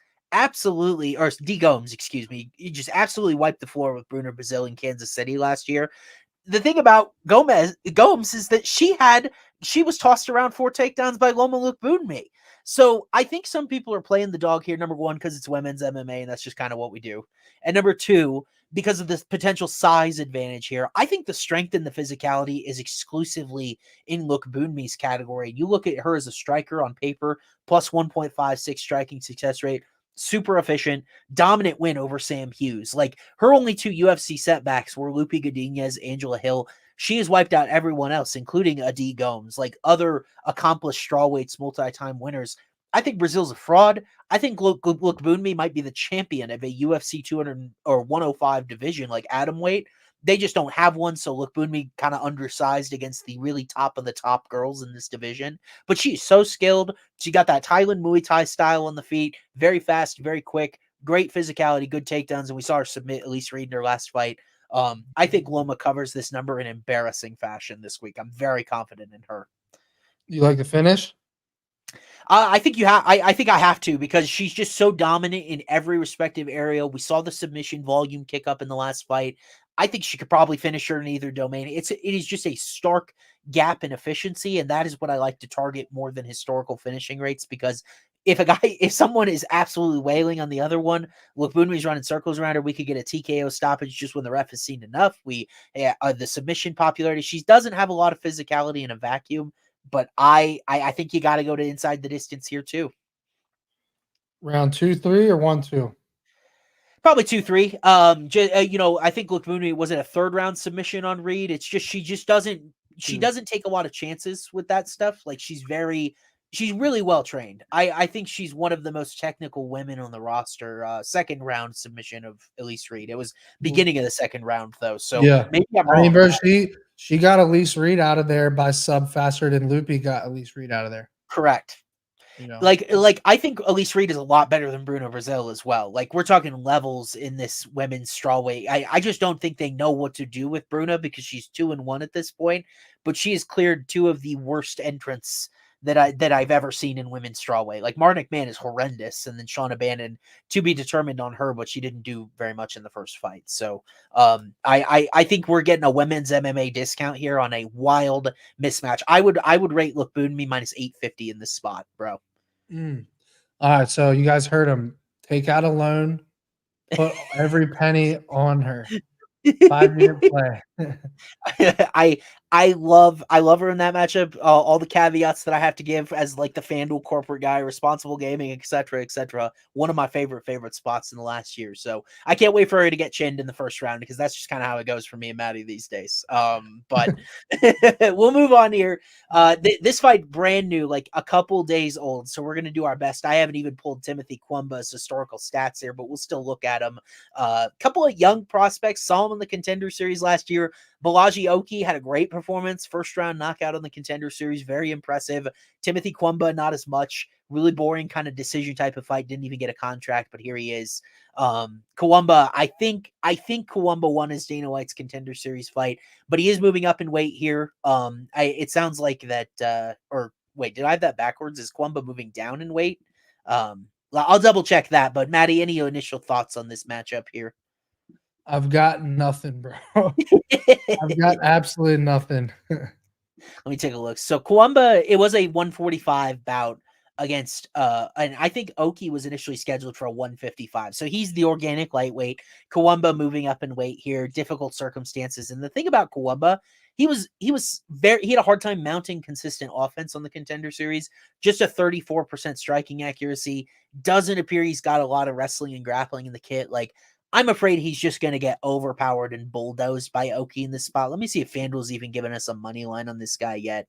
excuse me, he just absolutely wiped the floor with Bruno Brazil in Kansas City last year. The thing about Gomes is that she was tossed around 4 takedowns by Loma Boonme. So I think some people are playing the dog here, number 1, because it's women's MMA, and that's just kind of what we do. And number 2, because of this potential size advantage here, I think the strength and the physicality is exclusively in Boonme's category. You look at her as a striker on paper, plus 1.56 striking success rate, super efficient, dominant win over Sam Hughes. Like, her only 2 UFC setbacks were Lupi Godinez, Angela Hill. She has wiped out everyone else, including Adi Gomes, like other accomplished strawweights, multi-time winners. I think Brazil's a fraud. I think Boonme might be the champion of a UFC 200 or 105 division, like atomweight. They just don't have one, so Boonme kind of undersized against the really top of the top girls in this division. But she's so skilled. She got that Thailand Muay Thai style on the feet, very fast, very quick, great physicality, good takedowns, and we saw her submit Elise Reed in her last fight. I think Loma covers this number in embarrassing fashion this week. I'm very confident in her. You like the finish? I think you have. I think I have to, because she's just so dominant in every respective area. We saw the submission volume kick up in the last fight. I think she could probably finish her in either domain. It is just a stark gap in efficiency, and that is what I like to target more than historical finishing rates, because if someone is absolutely wailing on the other one, Boonme's running circles around her, we could get a TKO stoppage just when the ref has seen enough. The submission popularity, she doesn't have a lot of physicality in a vacuum, but I think you got to go to inside the distance here too. Round 2-3 or 1-2? Probably 2-3. I think Boonme was it a 3rd round submission on Reed. It's just she doesn't take a lot of chances with that stuff. Like, she's really well trained. I think she's one of the most technical women on the roster. 2nd round submission of Elise Reed. It was beginning of the 2nd round though. So yeah, maybe I'm wrong. Bro, She got Elise Reed out of there by sub faster than Loopy got Elise Reed out of there. Correct. You know, Like I think Elise Reed is a lot better than Bruno Brazil as well. Like we're talking levels in this women's strawweight. I just don't think they know what to do with Bruno because she's 2-1 at this point, but she has cleared two of the worst entrants that I've ever seen in women's strawweight. Like Martin McMahon is horrendous, and then Shauna Bannon to be determined on her, but she didn't do very much in the first fight. So I think we're getting a women's MMA discount here on a wild mismatch. I would rate look Boonme minus 850 in this spot, bro. All right, so you guys heard him. Take out a loan, put every penny on her. 5-unit play. I love her in that matchup. All the caveats that I have to give as like the FanDuel corporate guy, responsible gaming, etc., etc. One of my favorite spots in the last year. So I can't wait for her to get chinned in the first round because that's just kind of how it goes for me and Maddie these days. But we'll move on here. This fight brand new, like a couple days old. So we're gonna do our best. I haven't even pulled Timothy Kwumba's historical stats here, but we'll still look at him. Couple of young prospects, saw him in the Contender Series last year. Balaji Oki had a great performance, first round knockout on the Contender Series, very impressive. Timothy Kwumba, not as much, really boring kind of decision type of fight, didn't even get a contract, but here he is. Kwumba, I think Kwumba won his Dana White's Contender Series fight, but he is moving up in weight here. It sounds like that, or wait, did I have that backwards? Is Kwumba moving down in weight? I'll double check that, but Maddie, any initial thoughts on this matchup here? I've got nothing, bro. I've got absolutely nothing. Let me take a look. So Kwumba, it was a 145 bout against and I think Oki was initially scheduled for a 155. So he's the organic lightweight. Kwumba moving up in weight here, difficult circumstances. And the thing about Kwumba, he had a hard time mounting consistent offense on the Contender Series. Just a 34% striking accuracy. Doesn't appear he's got a lot of wrestling and grappling in the kit. Like I'm afraid he's just going to get overpowered and bulldozed by Oki in this spot. Let me see if FanDuel's even given us a money line on this guy yet.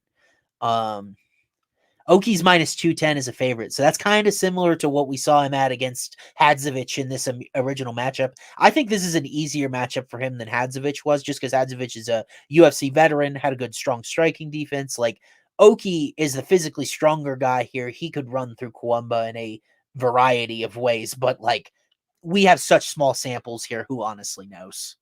Oki's minus 210 is a favorite. So that's kind of similar to what we saw him at against Hadzovic in this original matchup. I think this is an easier matchup for him than Hadzovic was, just because Hadzovic is a UFC veteran, had a good, strong striking defense. Like Oki is the physically stronger guy here. He could run through Kwumba in a variety of ways, but like, we have such small samples here. Who honestly knows?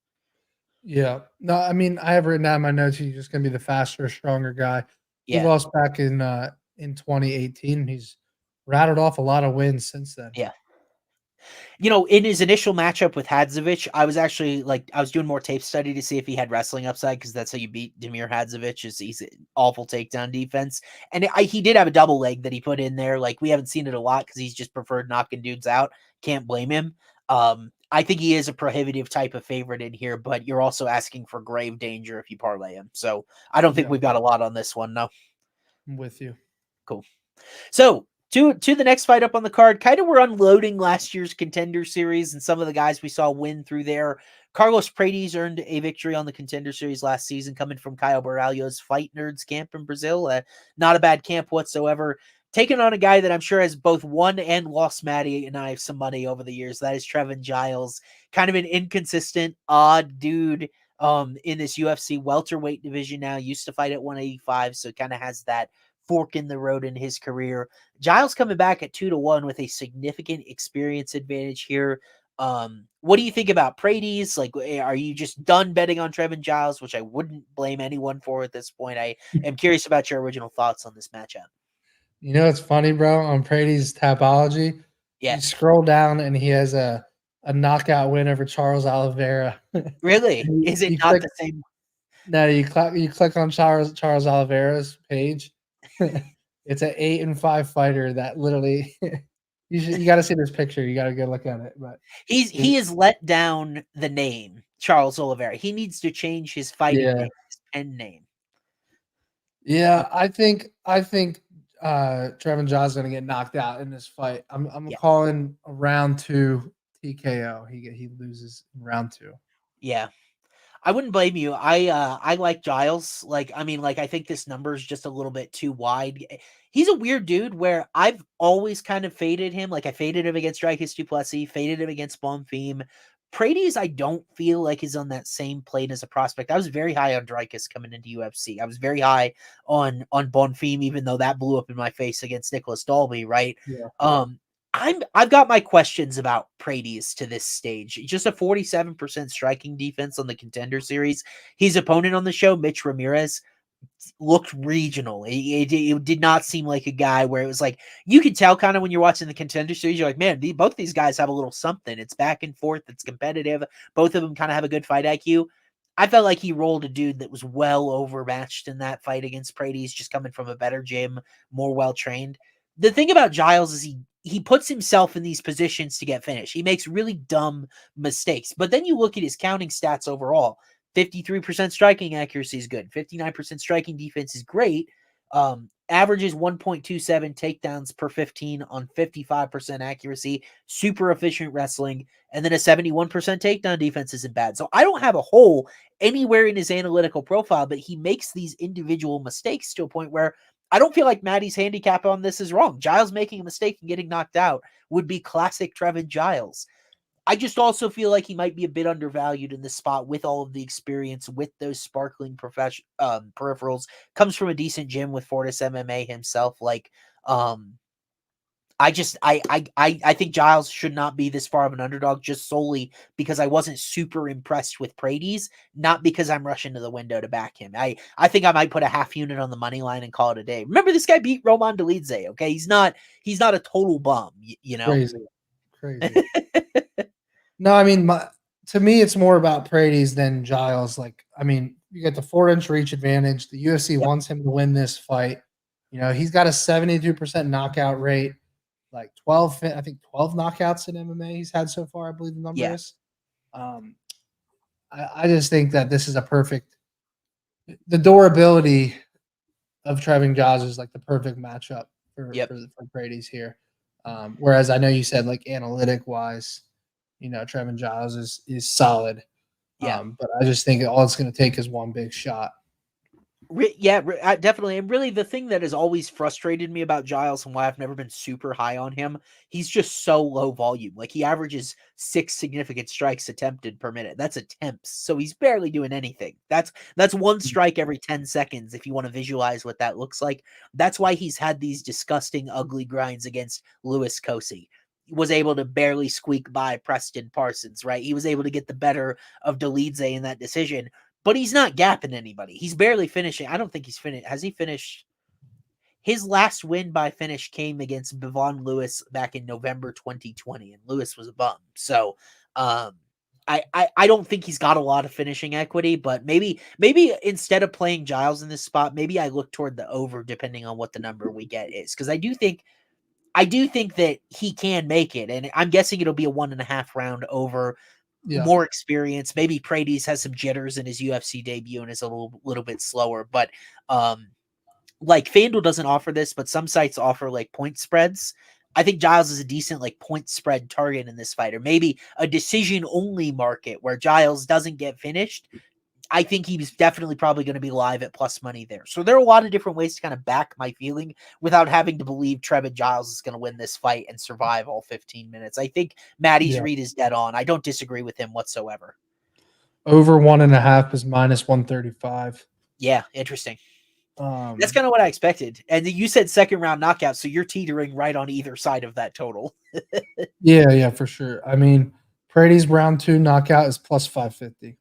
Yeah. No, I mean, I have written down in my notes he's just gonna be the faster, stronger guy. He Yeah. lost back in 2018. He's rattled off a lot of wins since then. Yeah. You know, in his initial matchup with Hadzovic, I was actually like, I was doing more tape study to see if he had wrestling upside because that's how you beat Damir Hadzovic. Is he's an awful takedown defense, and he did have a double leg that he put in there. Like we haven't seen it a lot because he's just preferred knocking dudes out. Can't blame him. I think he is a prohibitive type of favorite in here, but you're also asking for grave danger if you parlay him. So I don't think we've got a lot on this one. No, I'm with you. Cool. So to the next fight up on the card, kind of we're unloading last year's Contender Series and some of the guys we saw win through there. Carlos Paredes earned a victory on the Contender Series last season, coming from Caio Baralho's Fight Nerds camp in Brazil. Not a bad camp whatsoever. Taking on a guy that I'm sure has both won and lost Maddie and I some money over the years. That is Trevon Giles, kind of an inconsistent, odd dude in this UFC welterweight division now. Used to fight at 185, so kind of has that fork in the road in his career. Giles coming back at 2-1 with a significant experience advantage here. What do you think about Paredes? Like, are you just done betting on Trevon Giles, which I wouldn't blame anyone for at this point? I am curious about your original thoughts on this matchup. You know, it's funny, bro. On Paredes' Tapology, Yeah. you scroll down and he has a knockout win over Charles Oliveira. Really? Is it not the same? No, you click on Charles Oliveira's page. It's an 8-5 fighter that literally you got to see this picture. You got to go look at it. But he has let down the name Charles Oliveira. He needs to change his fighting name, his pen name. Yeah, I think Trevon Giles is going to get knocked out in this fight. I'm calling a round 2 TKO. He loses in round 2. Yeah. I wouldn't blame you. I like Giles. Like, I mean, like, I think this number is just a little bit too wide. He's a weird dude where I've always kind of faded him. Like, I faded him against Dricus du Plessis, faded him against Bonfim, Paredes, I don't feel like is on that same plane as a prospect. I was very high on Dreykus coming into UFC. I was very high on Bonfim, even though that blew up in my face against Nicholas Dalby, right? Yeah. I've got my questions about Paredes to this stage. Just a 47% striking defense on the Contender Series. His opponent on the show, Mitch Ramirez, looked regional. It did not seem like a guy where it was like, you can tell kind of when you're watching the Contender Series, you're like, man, both these guys have a little something. It's back and forth. It's competitive. Both of them kind of have a good fight IQ. I felt like he rolled a dude that was well overmatched in that fight against Paredes, just coming from a better gym, more well-trained. The thing about Giles is he puts himself in these positions to get finished. He makes really dumb mistakes. But then you look at his counting stats overall. 53% striking accuracy is good. 59% striking defense is great. Averages 1.27 takedowns per 15 on 55% accuracy. Super efficient wrestling. And then a 71% takedown defense isn't bad. So I don't have a hole anywhere in his analytical profile, but he makes these individual mistakes to a point where I don't feel like Maddie's handicap on this is wrong. Giles making a mistake and getting knocked out would be classic Trevon Giles. I just also feel like he might be a bit undervalued in this spot with all of the experience, with those sparkling peripherals. Comes from a decent gym with Fortis MMA himself. I think Giles should not be this far of an underdog just solely because I wasn't super impressed with Paredes, not because I'm rushing to the window to back him. I think I might put a half unit on the money line and call it a day. Remember, this guy beat Roman Dolidze. Okay, he's not a total bum. You know, crazy. No, I mean, to me, it's more about Paredes than Giles. Like, I mean, you get the 4-inch reach advantage. The UFC wants him to win this fight. You know, he's got a 72% knockout rate, like 12 knockouts in MMA he's had so far, I believe the number is. I just think that this is a perfect – the durability of Trevon Giles is like the perfect matchup for Paredes here. Whereas I know you said like analytic-wise – you know, Trevon Giles is solid. But I just think all it's going to take is one big shot. Definitely. And really, the thing that has always frustrated me about Giles and why I've never been super high on him, he's just so low volume. Like, he averages 6 significant strikes attempted per minute. That's attempts. So he's barely doing anything. That's one strike every 10 seconds if you want to visualize what that looks like. That's why he's had these disgusting, ugly grinds against Louis Cosi. Was able to barely squeak by Preston Parsons, right? He was able to get the better of Dolidze in that decision, but he's not gapping anybody. He's barely finishing. I don't think he's finished. Has he finished? His last win by finish came against Bevon Lewis back in November 2020, and Lewis was a bum. So I don't think he's got a lot of finishing equity, but maybe instead of playing Giles in this spot, maybe I look toward the over depending on what the number we get is. Because I do think that he can make it, and I'm guessing it'll be a 1.5 round over. More experience. Maybe Paredes has some jitters in his UFC debut and is a little bit slower. But like FanDuel doesn't offer this, but some sites offer like point spreads. I think Giles is a decent like point spread target in this fight, or maybe a decision only market where Giles doesn't get finished. I think he's definitely probably going to be live at plus money there. So there are a lot of different ways to kind of back my feeling without having to believe Trevon Giles is going to win this fight and survive all 15 minutes. I think Maddie's read is dead on. I don't disagree with him whatsoever. Over 1.5 is minus 135. Yeah, interesting. That's kind of what I expected. And you said second round knockout, so you're teetering right on either side of that total. Yeah, for sure. I mean, Paredes round 2 knockout is plus 550.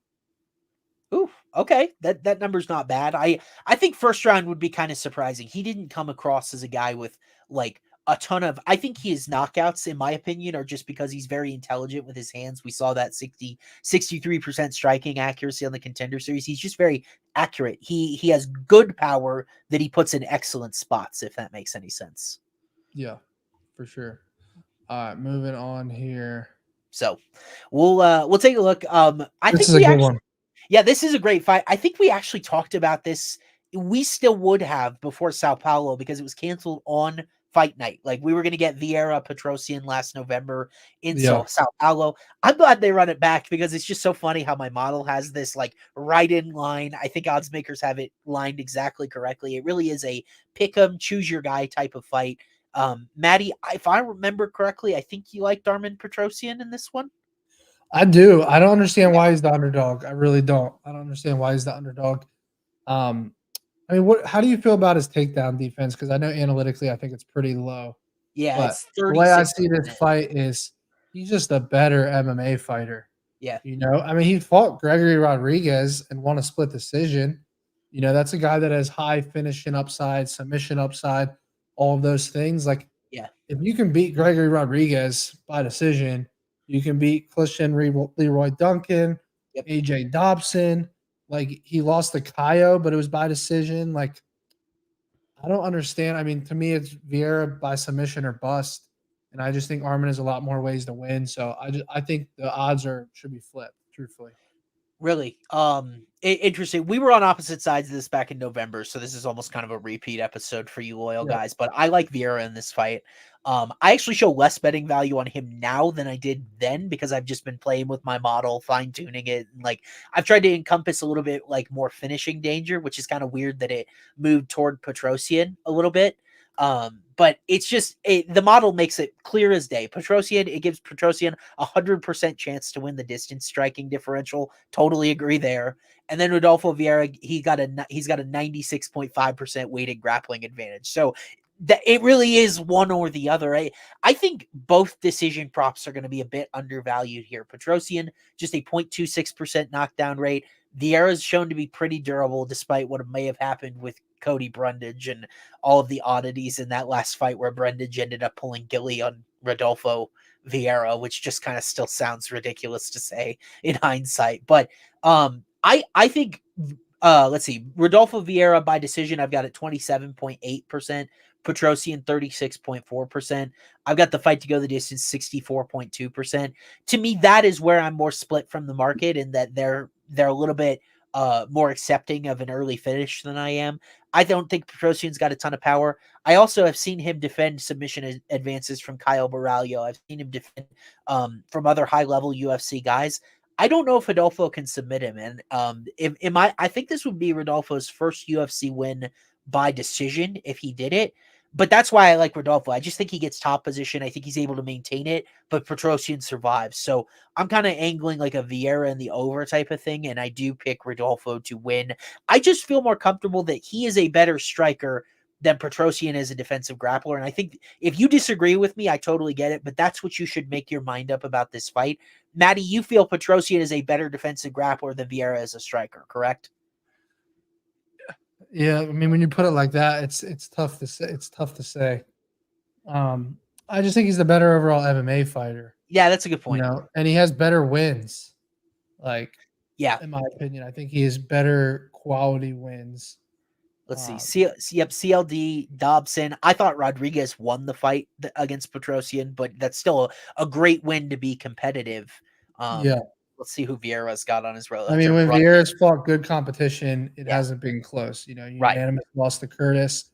Ooh, okay. That number's not bad. I think first round would be kind of surprising. He didn't come across as a guy with like a ton of, I think his knockouts, in my opinion, are just because he's very intelligent with his hands. We saw that 63% striking accuracy on the Contender Series. He's just very accurate. He has good power that he puts in excellent spots, if that makes any sense. Yeah, for sure. All right, moving on here. So we'll take a look. This is a good one. Yeah, this is a great fight. I think we actually talked about this. We still would have before Sao Paulo because it was canceled on fight night. Like, we were going to get Vieira Petrosian last November in Sao Paulo. I'm glad they run it back because it's just so funny how my model has this like right in line. I think odds makers have it lined exactly correctly. It really is a pick 'em, choose your guy type of fight. Maddie, if I remember correctly, I think you liked Darman Petrosian in this one. I do. I don't understand why he's the underdog. I really don't. I don't understand why he's the underdog. Um, I mean, how do you feel about his takedown defense? Because I know analytically, I think it's pretty low. Yeah, But it's the way I 36%. see this fight is he's just a better MMA fighter. Yeah. You know, I mean, he fought Gregory Rodriguez and won a split decision. You know, that's a guy that has high finishing upside, submission upside, all of those things. Like, Yeah. if you can beat Gregory Rodriguez by decision, you can beat Christian Leroy Duncan, Yep. AJ Dobson. Like, he lost to Kaio, but it was by decision. Like, I don't understand. I mean, to me, it's Vieira by submission or bust, and I just think Armin has a lot more ways to win. So I think the odds should be flipped. Truthfully, Really, interesting. We were on opposite sides of this back in November, so this is almost kind of a repeat episode for you loyal yeah, guys. But I like Vieira in this fight. I actually show less betting value on him now than I did then because I've just been playing with my model, fine tuning it, and like I've tried to encompass a little bit like more finishing danger, which is kind of weird that it moved toward Petrosian a little bit. But it's just the model makes it clear as day. Petrosian, it gives Petrosian 100% chance to win the distance striking differential. Totally agree there. And then Rodolfo Vieira, he's got a 96.5% weighted grappling advantage. So that it really is one or the other. I think both decision props are going to be a bit undervalued here. Petrosian, just a 0.26% knockdown rate. Vieira is shown to be pretty durable despite what may have happened with Cody Brundage and all of the oddities in that last fight where Brundage ended up pulling Gilly on Rodolfo Vieira, which just kind of still sounds ridiculous to say in hindsight. But I think let's see, Rodolfo Vieira by decision, I've got it 27.8%. Petrosian 36.4%. I've got the fight to go the distance 64.2%. To me, that is where I'm more split from the market, and that they're a little bit more accepting of an early finish than I am. I don't think Petrosian's got a ton of power. I also have seen him defend submission advances from Kyle Baralho. I've seen him defend from other high level UFC guys. I don't know if Rodolfo can submit him, and I think this would be Rodolfo's first UFC win by decision if he did it. But that's why I like Rodolfo. I just think he gets top position. I think he's able to maintain it, but Petrosian survives. So I'm kind of angling like a Vieira in the over type of thing, and I do pick Rodolfo to win. I just feel more comfortable that he is a better striker than Petrosian is a defensive grappler. And I think if you disagree with me, I totally get it, but that's what you should make your mind up about this fight. Matty, you feel Petrosian is a better defensive grappler than Vieira as a striker, correct? yeah. I mean, when you put it like that, it's tough to say. It's tough to say. I just think he's the better overall MMA fighter. Yeah, that's a good You point. know, and he has better wins. Like, Yeah. in my opinion, I think he has better quality wins. Let's see. CLD, Dobson. I thought Rodriguez won the fight against Petrosian, but that's still a great win to be competitive. Yeah. Let's see who Vieira's got on his I mean, relative. when Vieira's fought good competition, it Yeah. hasn't been close. You know, Right. unanimous loss to Curtis,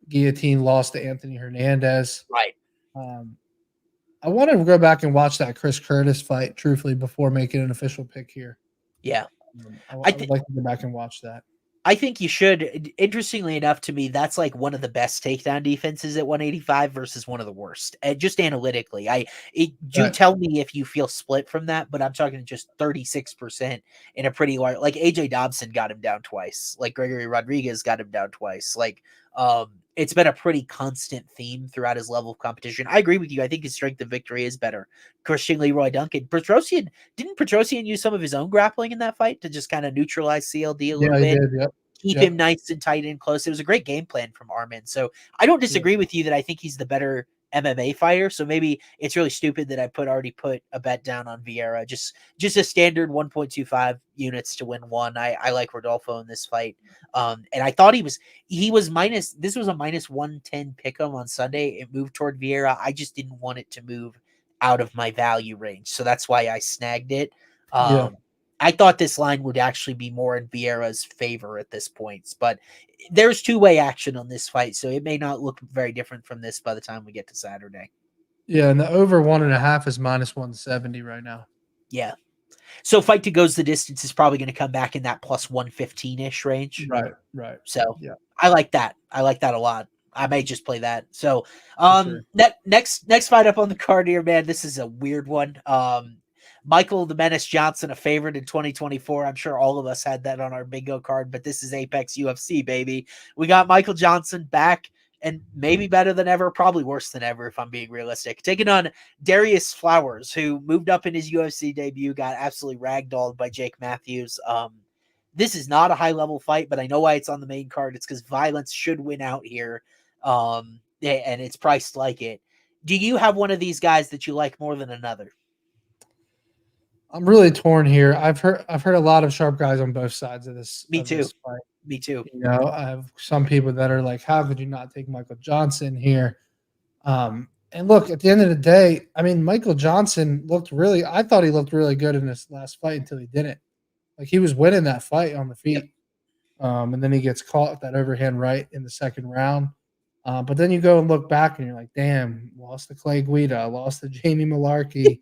guillotine loss to Anthony Hernandez. Right. I want to go back and watch that Chris Curtis fight, truthfully, before making an official pick here. Yeah. I would like to go back and watch that. I think you should. Interestingly enough, to me, that's like one of the best takedown defenses at 185 versus one of the worst. Just analytically, tell me if you feel split from that, but I'm talking just 36% in a pretty large. Like AJ Dobson got him down twice. Like Gregory Rodriguez got him down twice. Like it's been a pretty constant theme throughout his level of competition. I agree with you. I think his strength of victory is better. Christian Leroy Duncan. Didn't Petrosian use some of his own grappling in that fight to just kind of neutralize CLD a little bit? He did, yep. Keep him nice and tight and close. It was a great game plan from Armin. So I don't disagree with you that I think he's the better MMA fighter. So maybe it's really stupid that I already put a bet down on Vieira. Just a standard 1.25 units to win one. I like Rodolfo in this fight. And I thought he was minus, this was a minus 110 pick'em on Sunday. It moved toward Vieira. I just didn't want it to move out of my value range. So that's why I snagged it. I thought this line would actually be more in Vieira's favor at this point, but there's two-way action on this fight, so it may not look very different from this by the time we get to Saturday. Yeah, and the over 1.5 is minus 170 right now. Yeah. So fight to goes the distance is probably going to come back in that plus 115-ish range. Right. So yeah, I like that. I like that a lot. I may just play that. So sure. next fight up on the card here, man, this is a weird one. Michael the Menace Johnson, a favorite in 2024. I'm sure all of us had that on our bingo card, but this is Apex UFC, baby. We got Michael Johnson back and maybe better than ever, probably worse than ever if I'm being realistic. Taking on Darius Flowers, who moved up in his UFC debut, got absolutely ragdolled by Jake Matthews. This is not a high-level fight, but I know why it's on the main card. It's because violence should win out here, and it's priced like it. Do you have one of these guys that you like more than another? I'm really torn here. I've heard a lot of sharp guys on both sides of this. Me too. This fight. Me too. You know, I have some people that are like, "How could you not take Michael Johnson here?" And look, at the end of the day, I mean, Michael Johnson I thought he looked really good in this last fight until he didn't. Like he was winning that fight on the feet. Yep. And then he gets caught with that overhand right in the second round. But then you go and look back and you're like, damn, lost to Clay Guida, lost to Jamie Malarkey.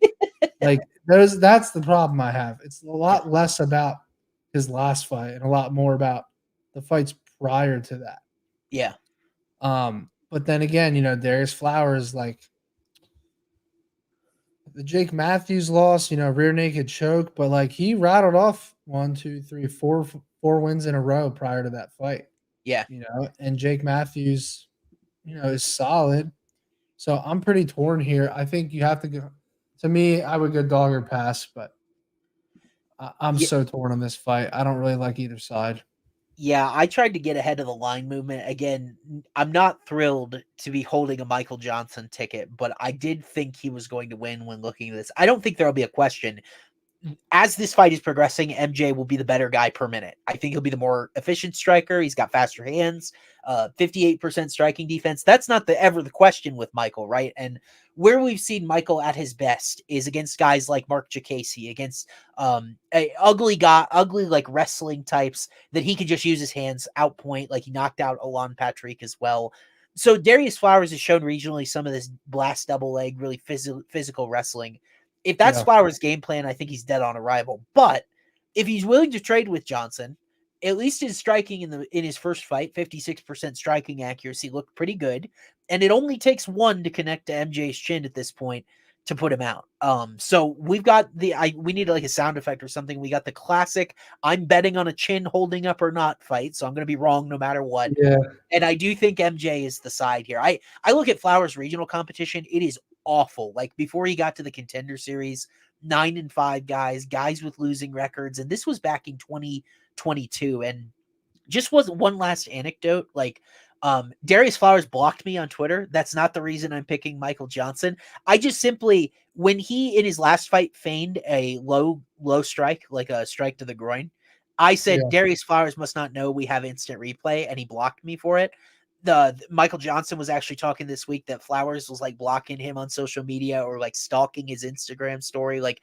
Like that's the problem I have. It's a lot less about his last fight and a lot more about the fights prior to that. Yeah. But then again, you know, Darius Flowers, like the Jake Matthews loss, you know, rear naked choke, but like he rattled off 4 wins in a row prior to that fight. Yeah. You know, and Jake Matthews, you know, is solid. So I'm pretty torn here. I think you have to go. To me, I would go dog or pass, but I'm so torn on this fight. I don't really like either side. Yeah, I tried to get ahead of the line movement. Again, I'm not thrilled to be holding a Michael Johnson ticket, but I did think he was going to win when looking at this. I don't think there'll be a question. As this fight is progressing, MJ will be the better guy per minute. I think he'll be the more efficient striker. He's got faster hands, 58% striking defense. That's not ever the question with Michael, right? And where we've seen Michael at his best is against guys like Mark Jacasey, against ugly like wrestling types that he could just use his hands, outpoint, like he knocked out Alon Patrick as well. So Darius Flowers has shown regionally some of this blast double leg, really physical wrestling. If that's Flowers' game plan, I think he's dead on arrival. But if he's willing to trade with Johnson, at least his striking in his first fight, 56% striking accuracy, looked pretty good. And it only takes one to connect to MJ's chin at this point to put him out. So we've got we need like a sound effect or something. We got the classic I'm betting on a chin holding up or not fight. So I'm going to be wrong no matter what. Yeah. And I do think MJ is the side here. I look at Flowers' regional competition. It is awful. Like before he got to the Contender Series, 9-5 guys with losing records. And this was back in 2022. And just wasn't one last anecdote. Like, Darius Flowers blocked me on Twitter. That's not the reason I'm picking Michael Johnson. I just simply, when he in his last fight feigned a low strike, like a strike to the groin, I said, Darius Flowers must not know we have instant replay, and he blocked me for it. The Michael Johnson was actually talking this week that Flowers was like blocking him on social media or like stalking his Instagram story. Like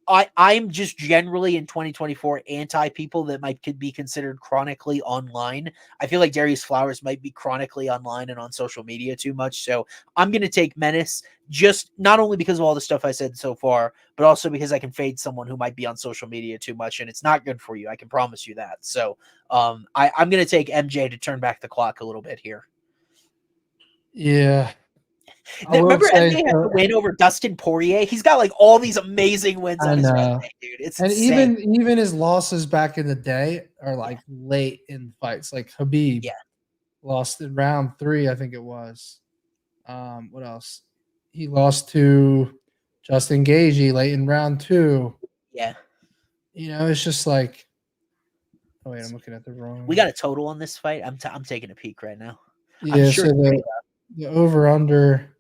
I'm just generally in 2024 anti people that could be considered chronically online. I feel like Darius Flowers might be chronically online and on social media too much. So I'm going to take Menace, just not only because of all the stuff I said so far, but also because I can fade someone who might be on social media too much, and it's not good for you. I can promise you that. So I'm going to take MJ to turn back the clock a little bit here. Yeah. Remember MJ had the win over Dustin Poirier? He's got like all these amazing wins on his resume, dude. It's insane. even his losses back in the day are like late in fights. Like Khabib lost in round 3, I think it was. What else? He lost to Justin Gaethje late in round 2. Yeah. You know, it's just like, oh wait, I'm looking at the wrong. We got a total on this fight. I'm taking a peek right now. Yeah, sure so the over under.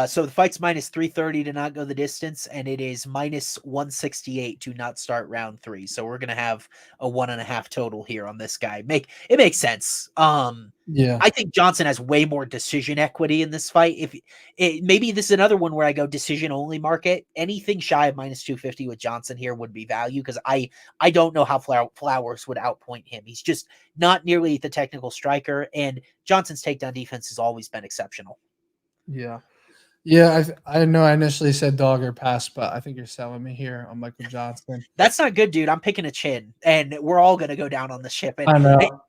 So the fight's minus 330 to not go the distance, and it is minus 168 to not start round 3. So we're gonna have a 1.5 total here on this guy. It makes sense. I think Johnson has way more decision equity in this fight. Maybe this is another one where I go decision only market. Anything shy of minus 250 with Johnson here would be value, because I don't know how Flowers would outpoint him. He's just not nearly the technical striker, and Johnson's takedown defense has always been exceptional. Yeah. Yeah, I know I initially said dog or pass, but I think you're selling me here on Michael Johnson. That's not good, dude. I'm picking a chin, and we're all gonna go down on the ship. And I know.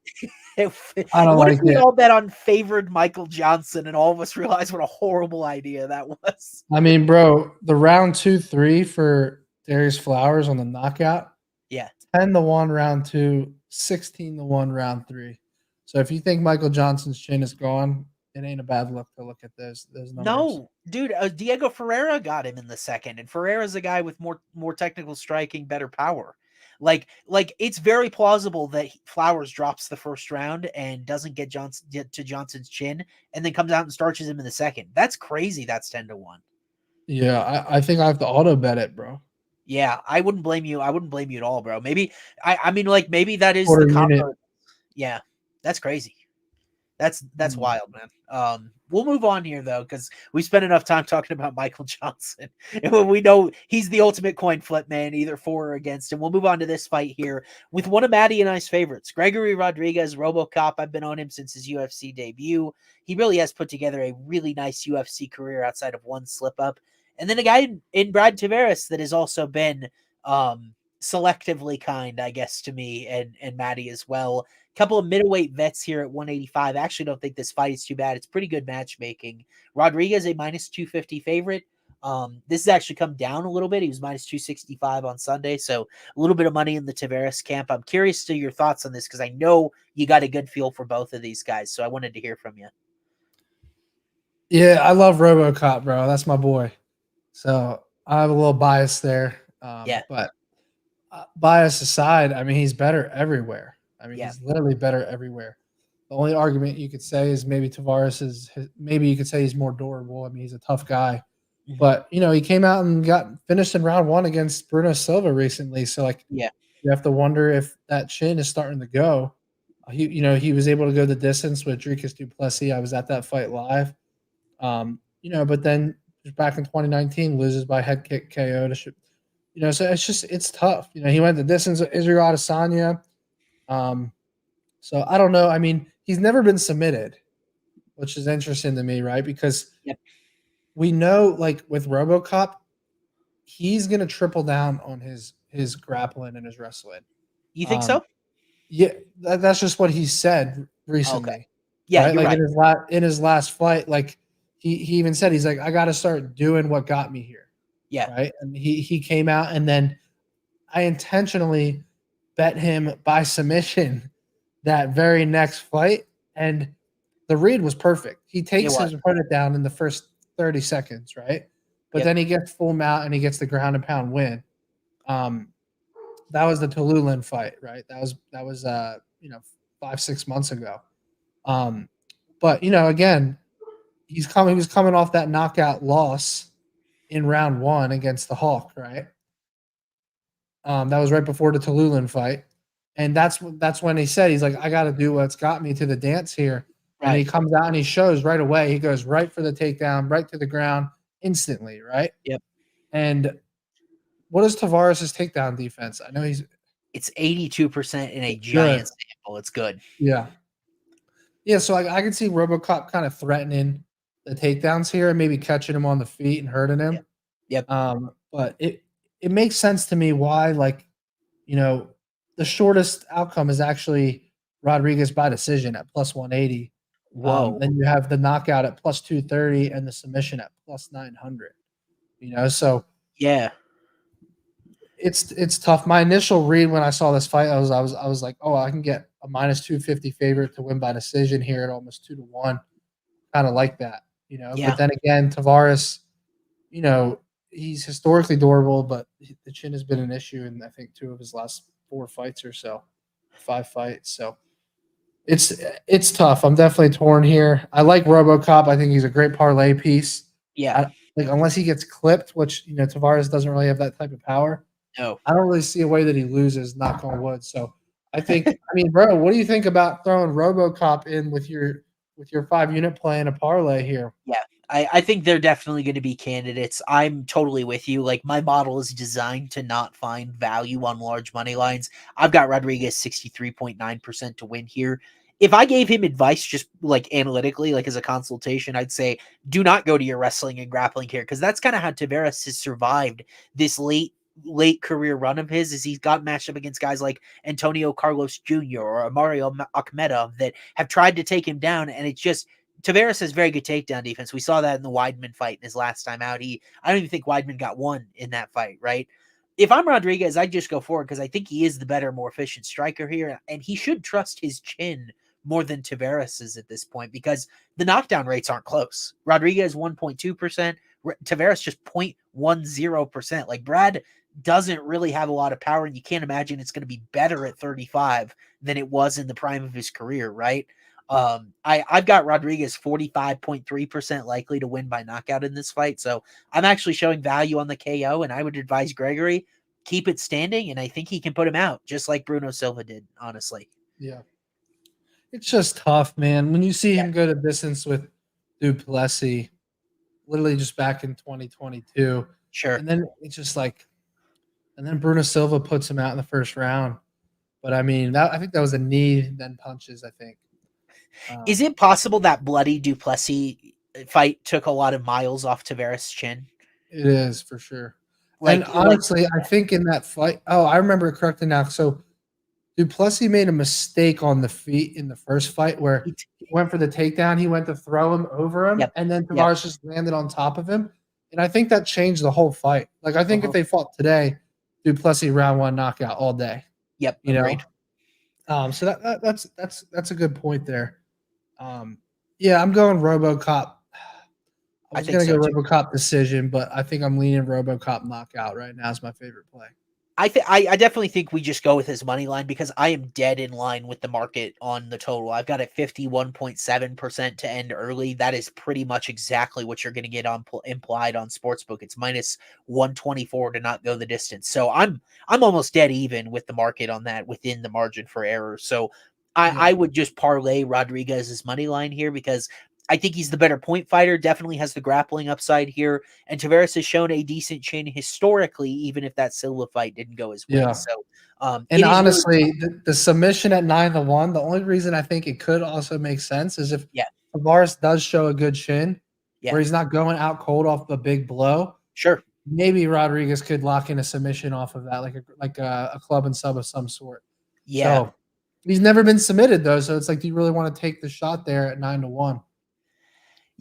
if, I don't what if like we it. all bet on favored Michael Johnson, and all of us realize what a horrible idea that was? I mean, bro, the round 2-3 for Darius Flowers on the knockout, Yeah. 10-1 round 2, 16-1 round 3. So if you think Michael Johnson's chin is gone, it ain't a bad look to look at those numbers. No, dude, Diego Ferreira got him in the second, and Ferreira's a guy with more technical striking, better power. Like it's very plausible that Flowers drops the first round and doesn't get Johnson's chin, and then comes out and starches him in the second. That's crazy. That's 10-1. Yeah, I think I have to auto bet it, bro. Yeah, I wouldn't blame you. I wouldn't blame you at all, bro. Maybe I mean, like, maybe that is the Quarter unit. combo. Yeah, that's crazy. That's Mm. wild, man. We'll move on here though, because we spent enough time talking about Michael Johnson. And we know he's the ultimate coin flip, man, either for or against. And we'll move on to this fight here with one of Maddie and I's favorites, Gregory Rodriguez, RoboCop. I've been on him since his UFC debut. He really has put together a really nice UFC career outside of one slip up. And then a guy in Brad Tavares that has also been selectively kind, I guess, to me and Maddie as well. Couple of middleweight vets here at 185. I actually don't think this fight is too bad. It's pretty good matchmaking. Rodriguez a minus 250 favorite. This has actually come down a little bit. He was minus 265 on Sunday, so a little bit of money in the Tavares camp. I'm curious to your thoughts on this because I know you got a good feel for both of these guys, so I wanted to hear from you. Yeah, I love RoboCop, bro. That's my boy. So I have a little bias there. Yeah. But bias aside, I mean, he's better everywhere. I mean, Yeah. he's literally better everywhere. The only argument you could say is maybe Tavares is maybe you could say he's more durable. I mean, he's a tough guy. Mhm. But you know, he came out and got finished in round 1 against Bruno Silva recently. So like, Yeah. you have to wonder if that chin is starting to go. He was able to go the distance with Dricus du Plessis. I was at that fight live. But then back in 2019, loses by head kick KO to, so it's tough. He went the distance with Israel Adesanya. So I don't know. I mean, he's never been submitted, which is interesting to me, right? Because Yep. we know, like with RoboCop, he's gonna triple down on his grappling and his wrestling. You think so? Yeah, that's just what he said Okay. recently, Yeah, right? you're Like right. in his last fight, like he even said he's like, I got to start doing what got me here, Yeah. right? And he came out, and then I intentionally bet him by submission that very next fight, and the read was perfect. He takes his opponent down in the first 30 seconds, right? But Yep. then he gets full mount and he gets the ground and pound win. That was the Tululan fight, right? That was 5-6 months ago. But again, he was coming off that knockout loss in round 1 against the Hawk, right? That was right before the Tululan fight. And that's when he said, he's like, I got to do what's got me to the dance here. And he comes out and he shows right away. He goes right for the takedown, right to the ground instantly, right? Yep. And what is Tavares' takedown defense? I know it's 82% in a giant sample. It's good. Yeah. Yeah, so I can see RoboCop kind of threatening the takedowns here and maybe catching him on the feet and hurting him. Yep. But it makes sense to me why, the shortest outcome is actually Rodriguez by decision at plus 180. Whoa. Then you have the knockout at plus 230 and the submission at plus 900. So yeah, it's tough. My initial read when I saw this fight, I was like, oh, I can get a minus 250 favorite to win by decision here at almost 2-1. Kind of like that, Yeah. But then again, Tavares, he's historically durable, but the chin has been an issue in I think 2 of his last 4 fights or so, 5 fights. So it's tough. I'm definitely torn here. I like RoboCop. I think he's a great parlay piece. Yeah. Unless he gets clipped, which Tavares doesn't really have that type of power. No. I don't really see a way that he loses, knock on wood. So I think, bro, what do you think about throwing RoboCop in with your 5-unit play and a parlay here? Yeah, I think they're definitely going to be candidates. I'm totally with you. Like, my model is designed to not find value on large money lines. I've got Rodriguez 63.9% to win here. if I gave him advice just like analytically, like as a consultation, I'd say do not go to your wrestling and grappling here, because that's kind of how Tavares has survived this late career run of his, is he's got matched up against guys like Antonio Carlos Jr. or Mario Akhmedov that have tried to take him down, and it's just Tavares has very good takedown defense. We saw that in the Weidman fight in his last time out. I don't even think Weidman got one in that fight, right? If I'm Rodriguez, I'd just go forward because I think he is the better, more efficient striker here, and he should trust his chin more than Tavares is at this point, because the knockdown rates aren't close. Rodriguez 1.2%, Tavares just 0.10%. Like, Brad doesn't really have a lot of power, and you can't imagine it's going to be better at 35 than it was in the prime of his career, right? I've got Rodriguez 45.3% likely to win by knockout in this fight, so I'm actually showing value on the KO, and I would advise Gregory keep it standing, and I think he can put him out, just like Bruno Silva did, honestly. Yeah. It's just tough, man. When you see him go to distance with du Plessis, literally just back in 2022. Sure. And then it's just like, and then Bruno Silva puts him out in the first round. But I mean, I think that was a knee, then punches, I think. Is it possible that bloody du Plessis fight took a lot of miles off Tavares' chin? It is, for sure. And honestly, I think in that fight, I remember it correctly now. So du Plessis made a mistake on the feet in the first fight where he went for the takedown. He went to throw him over him, and then Tavares just landed on top of him. And I think that changed the whole fight. Like, I think if they fought today, du Plessis round one knockout all day. Yep, you know. So that's a good point there. Yeah, I'm going RoboCop. I was going to go RoboCop decision, but I think I'm leaning RoboCop knockout right now as my favorite play. I definitely think we just go with his money line, because I am dead in line with the market on the total. I've got it 51.7% to end early. That is pretty much exactly what you're going to get on implied on Sportsbook. It's minus 124 to not go the distance. So I'm almost dead even with the market on that, within the margin for error. So I would just parlay Rodriguez's money line here, because I think he's the better point fighter, definitely has the grappling upside here, and Tavares has shown a decent chin historically, even if that Silva fight didn't go as well. Yeah. So, and honestly, really the submission at 9-1, the only reason I think it could also make sense is if Tavares does show a good chin, where he's not going out cold off a big blow. Sure. Maybe Rodriguez could lock in a submission off of that, like a club and sub of some sort. Yeah. So, he's never been submitted though, so it's like, do you really want to take the shot there at 9-1?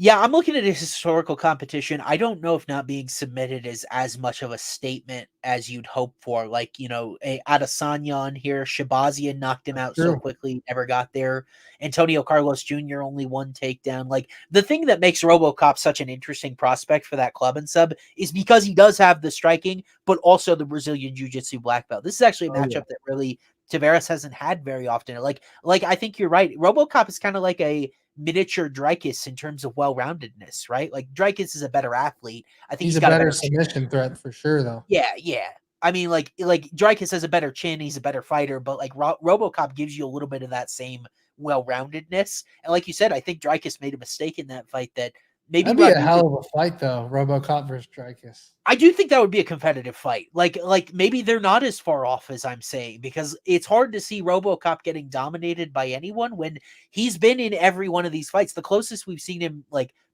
Yeah, I'm looking at his historical competition. I don't know if not being submitted is as much of a statement as you'd hope for. Like, Adesanya on here, Shabazian knocked him out so quickly, never got there. Antonio Carlos Jr. only one takedown. Like, the thing that makes RoboCop such an interesting prospect for that club and sub is because he does have the striking, but also the Brazilian Jiu-Jitsu black belt. This is actually a matchup that really Tavares hasn't had very often. Like I think you're right. RoboCop is kind of like a miniature Dreykus in terms of well-roundedness, right? Like, Dreykus is a better athlete. I think he's got a better submission threat for sure, though. Yeah. I mean, like Dreykus has a better chin. He's a better fighter, but like RoboCop gives you a little bit of that same well-roundedness. And like you said, I think Dreykus made a mistake in that fight that maybe that'd be a hell of a fight, though. RoboCop versus Dreykus. I do think that would be a competitive fight. Like maybe they're not as far off as I'm saying, because it's hard to see RoboCop getting dominated by anyone when he's been in every one of these fights. The closest we've seen him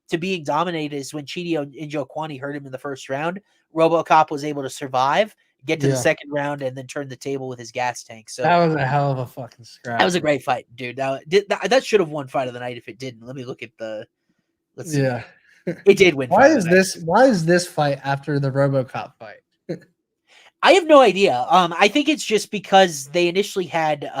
to being dominated is when Chidi Njokwani hurt him in the first round. RoboCop was able to survive, get to the second round, and then turn the table with his gas tank. So that was a hell of a fucking scrap. That was a great fight, dude. That should have won fight of the night if it didn't. Let me look at the. Let's see. Yeah. It did win. Why is this fight after the RoboCop fight? I have no idea. I think it's just because they initially had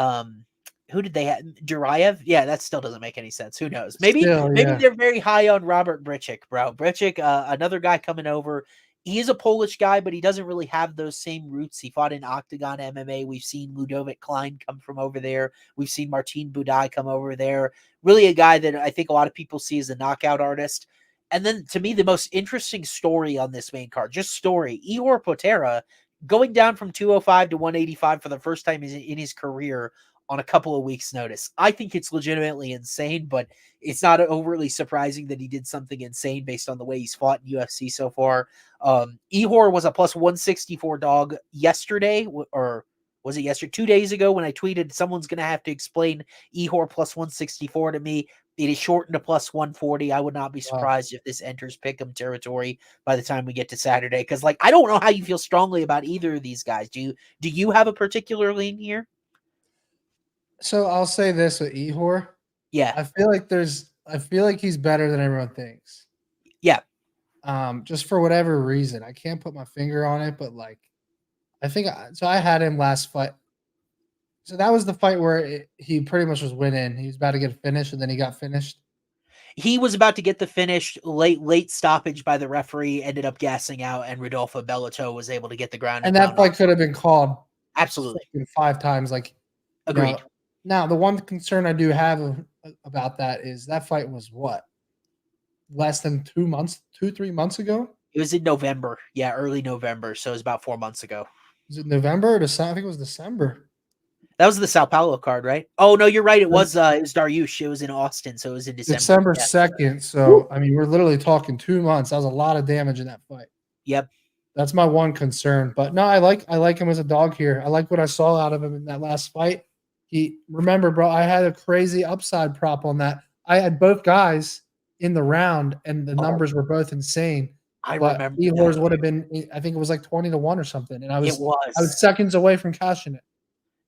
who did they have? Duraev? Yeah, that still doesn't make any sense. Who knows? Maybe they're very high on Robert Brichik, bro. Brichik, another guy coming over. He is a Polish guy, but he doesn't really have those same roots. He fought in Octagon MMA. We've seen Ludovic Klein come from over there. We've seen Martin Budaj come over there. Really a guy that I think a lot of people see as a knockout artist. And then, to me, the most interesting story on this main card, just story, Ihor Potera going down from 205 to 185 for the first time in his career on a couple of weeks' notice. I think it's legitimately insane, but it's not overly surprising that he did something insane based on the way he's fought in UFC so far. Ihor was a plus 164 dog yesterday, or was it yesterday? 2 days ago when I tweeted someone's going to have to explain Ehor plus 164 to me. It is shortened to plus 140. I would not be surprised if this enters pick'em territory by the time we get to Saturday. Because, like, I don't know how you feel strongly about either of these guys. Do you have a particular lean here? So I'll say this with Ehor. Yeah. I feel like he's better than everyone thinks. Yeah. Just for whatever reason. I can't put my finger on it, but like I had him last fight. So that was the fight where he pretty much was winning. He was about to get finished, and then he got finished. He was about to get the finish. Late stoppage by the referee, ended up gassing out, and Rodolfo Bellato was able to get the ground. And that fight could have been called absolutely 5 times. Like, agreed. Now, the one concern I do have about that is that fight was what? Less than 3 months ago? It was in November. Yeah, early November. So it was about 4 months ago. Was it November or December? I think it was December. That was the Sao Paulo card, right? Oh no, you're right. It was Darius. It was in Austin, so it was in December. December 2nd. So I mean, we're literally talking 2 months. That was a lot of damage in that fight. Yep. That's my one concern. But no, I like him as a dog here. I like what I saw out of him in that last fight. Remember, bro, I had a crazy upside prop on that. I had both guys in the round, and the numbers were both insane. I remember. Ehor's would have been, I think it was like 20-1 or something, and I was seconds away from cashing it.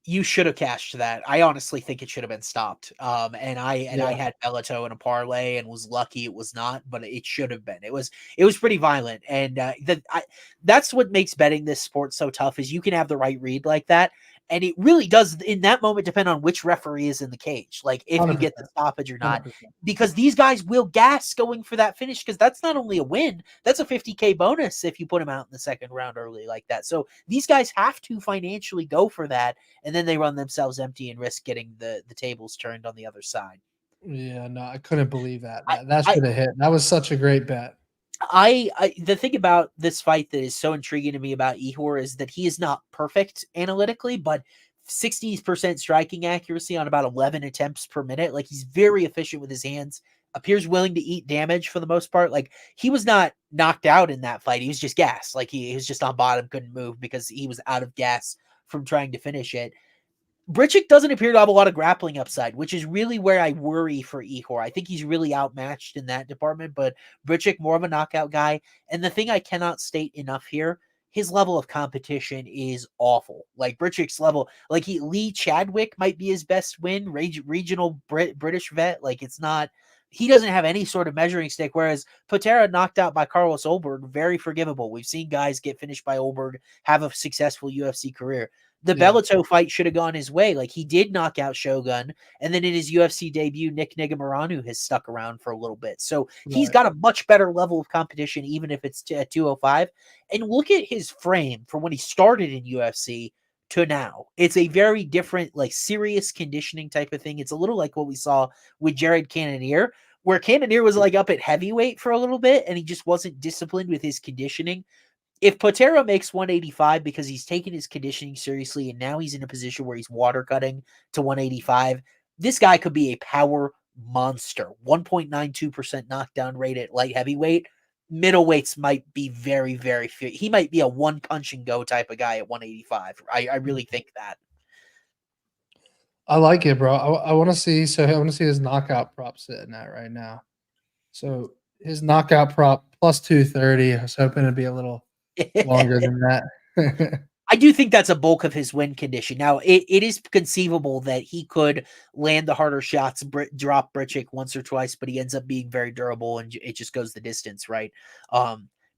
You should have cashed that. I honestly think it should have been stopped. And I had Bellato in a parlay and was lucky it was not, but it should have been. It was pretty violent, and that's what makes betting this sport so tough. Is you can have the right read like that. And it really does, in that moment, depend on which referee is in the cage. Like, if 100%. You get the stoppage or not. 100%. Because these guys will gas going for that finish, because that's not only a win, that's a $50K bonus if you put them out in the second round early like that. So these guys have to financially go for that, and then they run themselves empty and risk getting the tables turned on the other side. Yeah, no, I couldn't believe that. That should have hit. That was such a great bet. The thing about this fight that is so intriguing to me about Ehor is that he is not perfect analytically, but 60% striking accuracy on about 11 attempts per minute. Like, he's very efficient with his hands, appears willing to eat damage for the most part. Like, he was not knocked out in that fight. He was just gassed. Like, he was just on bottom, couldn't move because he was out of gas from trying to finish it. Britchik doesn't appear to have a lot of grappling upside, which is really where I worry for Ehor. I think he's really outmatched in that department, but Britchik, more of a knockout guy. And the thing I cannot state enough here, his level of competition is awful. Like, Britchik's level, like, Lee Chadwick might be his best win, regional British vet. Like, it's not, he doesn't have any sort of measuring stick, whereas Petr knocked out by Carlos Olberg, very forgivable. We've seen guys get finished by Olberg, have a successful UFC career. The Bellato fight should have gone his way. Like, he did knock out Shogun, and then in his UFC debut, Nick Negumereanu has stuck around for a little bit. So he's got a much better level of competition, even if it's at 205. And look at his frame from when he started in UFC to now. It's a very different, like, serious conditioning type of thing. It's a little like what we saw with Jared Cannonier, where Cannonier was like up at heavyweight for a little bit, and he just wasn't disciplined with his conditioning. If Petr makes 185 because he's taken his conditioning seriously and now he's in a position where he's water cutting to 185, this guy could be a power monster. 1.92% knockdown rate at light heavyweight. Middleweights might be very, very fit. He might be a one punch and go type of guy at 185. I really think that. I like it, bro. I want to see. So I want to see his knockout prop sitting at right now. So his knockout prop plus 230. I was hoping it'd be a little longer than that. I do think that's a bulk of his win condition. Now, it is conceivable that he could land the harder shots, drop Britchik once or twice, but he ends up being very durable and it just goes the distance, right?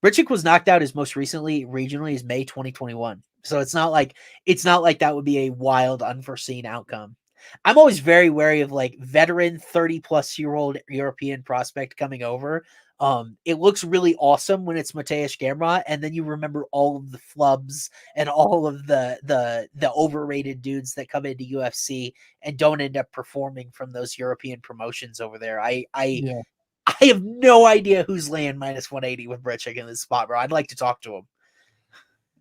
Britchik was knocked out as most recently regionally as May 2021. So it's not like that would be a wild, unforeseen outcome. I'm always very wary of, like, veteran 30-plus-year-old European prospect coming over. It looks really awesome when it's Mateusz Gamrot, and then you remember all of the flubs and all of the overrated dudes that come into UFC and don't end up performing from those European promotions over there. I have no idea who's laying minus 180 with Britchik in this spot, bro. I'd like to talk to him.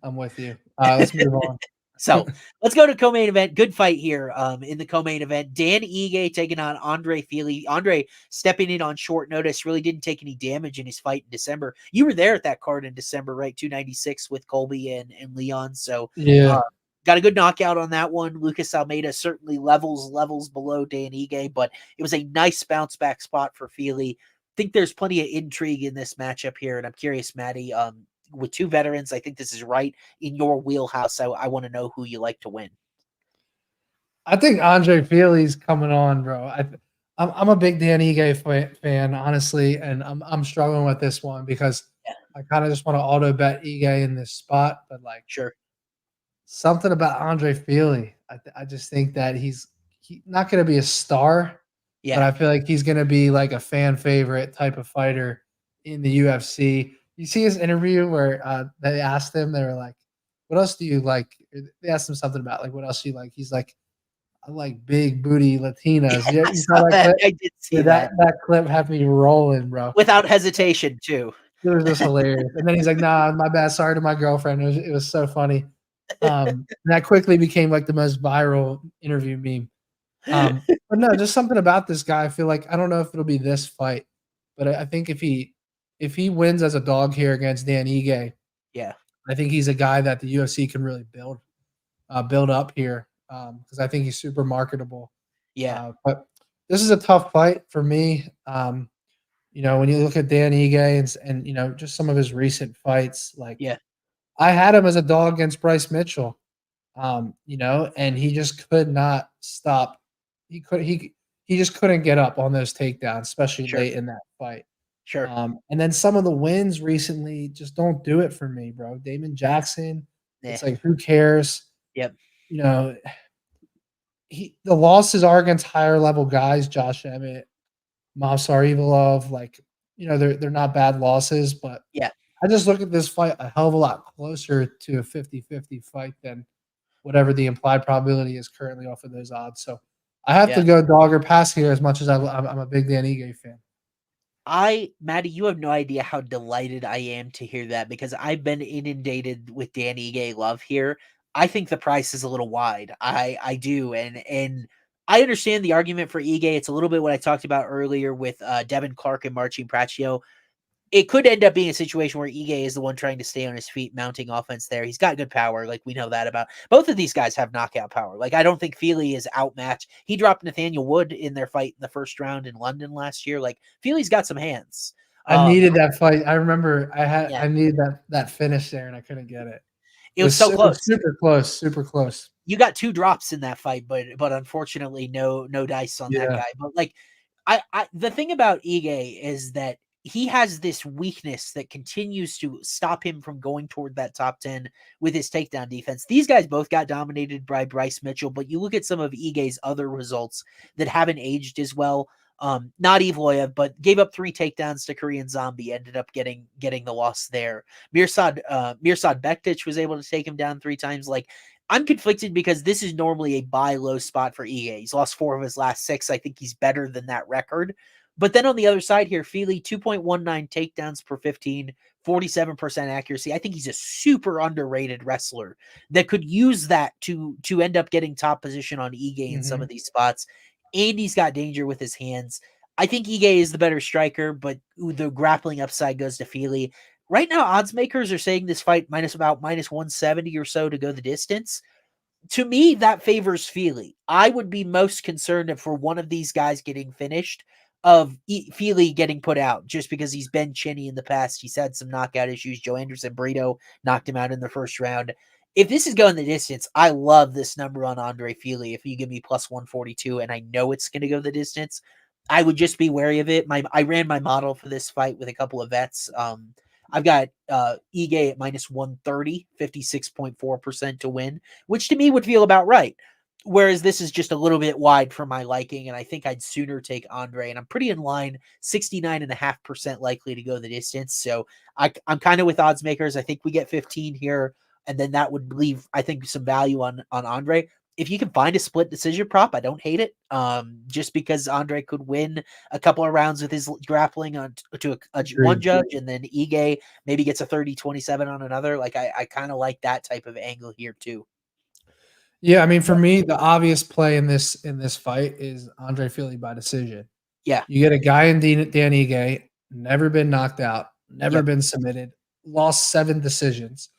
I'm with you. Let's move on. So let's go to co-main event. Good fight here in the co-main event. Dan Ige taking on Andre Fili. Andre stepping in on short notice, really didn't take any damage in his fight in December. You were there at that card in December, right? 296 with Colby and Leon. So yeah, got a good knockout on that one. Lucas Almeida certainly levels below Dan Ige, but it was a nice bounce back spot for Fili. Think there's plenty of intrigue in this matchup here, and I'm curious, Maddie, with two veterans, I think this is right in your wheelhouse. I want to know who you like to win. I think Andre Fili's coming on, bro. I'm a big Dan Ige fan, honestly, and I'm struggling with this one because Yeah. I kind of just want to auto bet Ige in this spot, but like Sure. something about Andre Fili. I just think that he's not going to be a star, but Yeah. I feel like he's going to be like a fan favorite type of fighter in the UFC. You see his interview where they asked him, they were like, "What else do you like?" They asked him something about like, "What else do you like?" He's like, "I like big booty Latinas." Yeah, Yeah, I you saw saw that that. clip? I did see Yeah, that. that clip had me rolling, bro. Without hesitation, too. It was just hilarious. And then he's like, "Nah, my bad. Sorry to my girlfriend." It was so funny. And that quickly became like the most viral interview meme. But no, just something about this guy. I feel like I don't know if it'll be this fight, but I think if he wins as a dog here against Dan Ige, Yeah. I think he's a guy that the UFC can really build up here because I think he's super marketable. Yeah. But this is a tough fight for me. When you look at Dan Ige and just some of his recent fights, like Yeah. I had him as a dog against Bryce Mitchell, and he just could not stop. He just couldn't get up on those takedowns, especially Sure. late in that fight. Sure. And then some of the wins recently just don't do it for me, bro. Damon Jackson, Yeah. it's like who cares? Yep. You know, the losses are against higher level guys, Josh Emmett, Mavsar Evilov, they're not bad losses, but Yeah. I just look at this fight a hell of a lot closer to a 50-50 fight than whatever the implied probability is currently off of those odds. So I have to Yeah. go dog or pass here as much as I'm a big Dan Ige fan. Maddie, you have no idea how delighted I am to hear that because I've been inundated with Dan Ige love here. I think the price is a little wide. I do, and I understand the argument for Ige. It's a little bit what I talked about earlier with Devin Clark and Marchin Pracchio. It could end up being a situation where Ige is the one trying to stay on his feet, mounting offense there. He's got good power. Like, we know that about both of these guys have knockout power. Like, I don't think Fili is outmatched. He dropped Nathaniel Wood in their fight in the first round in London last year. Like, Fili's got some hands. I needed that fight. I remember Yeah, I needed that finish there and I couldn't get it. it was so It was close. super close, super close. You got 2 drops in that fight, but unfortunately no dice on that Yeah. guy. But like I the thing about Ige is that he has this weakness that continues to stop him from going toward that top 10 with his takedown defense. These guys both got dominated by Bryce Mitchell, but you look at some of Ige's other results that haven't aged as well. Not Evloev, but gave up 3 takedowns to Korean Zombie, ended up getting the loss there. Mirsad Bektic was able to take him down 3 times. Like, I'm conflicted because this is normally a buy low spot for Ige. He's lost 4 of his last 6. I think he's better than that record. But then on the other side here, Fili, 2.19 takedowns per 15, 47% accuracy. I think he's a super underrated wrestler that could use that to end up getting top position on Ige in some of these spots. And he's got danger with his hands. I think Ige is the better striker, but the grappling upside goes to Fili. Right now, odds makers are saying this fight minus 170 or so to go the distance. To me, that favors Fili. I would be most concerned if for one of these guys getting finished of Fili getting put out just because he's been chinny in the past. He's had some knockout issues. Joe Anderson Brito knocked him out in the first round. If this is going the distance, I love this number on Andre Fili. If you give me plus 142 and I know it's going to go the distance, I would just be wary of it. I ran my model for this fight with a couple of vets. I've got Ige at minus 130, 56.4% to win, which to me would feel about right. Whereas this is just a little bit wide for my liking, and I think I'd sooner take Andre. And I'm pretty in line, 69.5% likely to go the distance. So I'm kind of with odds makers. I think we get 15 here, and then that would leave, I think, some value on Andre. If you can find a split decision prop, I don't hate it. Just because Andre could win a couple of rounds with his grappling on to one judge, and then Ige maybe gets a 30-27 on another. Like, I kind of like that type of angle here too. Yeah, I mean, for me, the obvious play in this fight is Andre Fili by decision. Yeah. You get a guy in Dan Ige, never been knocked out, never Yep. been submitted, lost 7 decisions.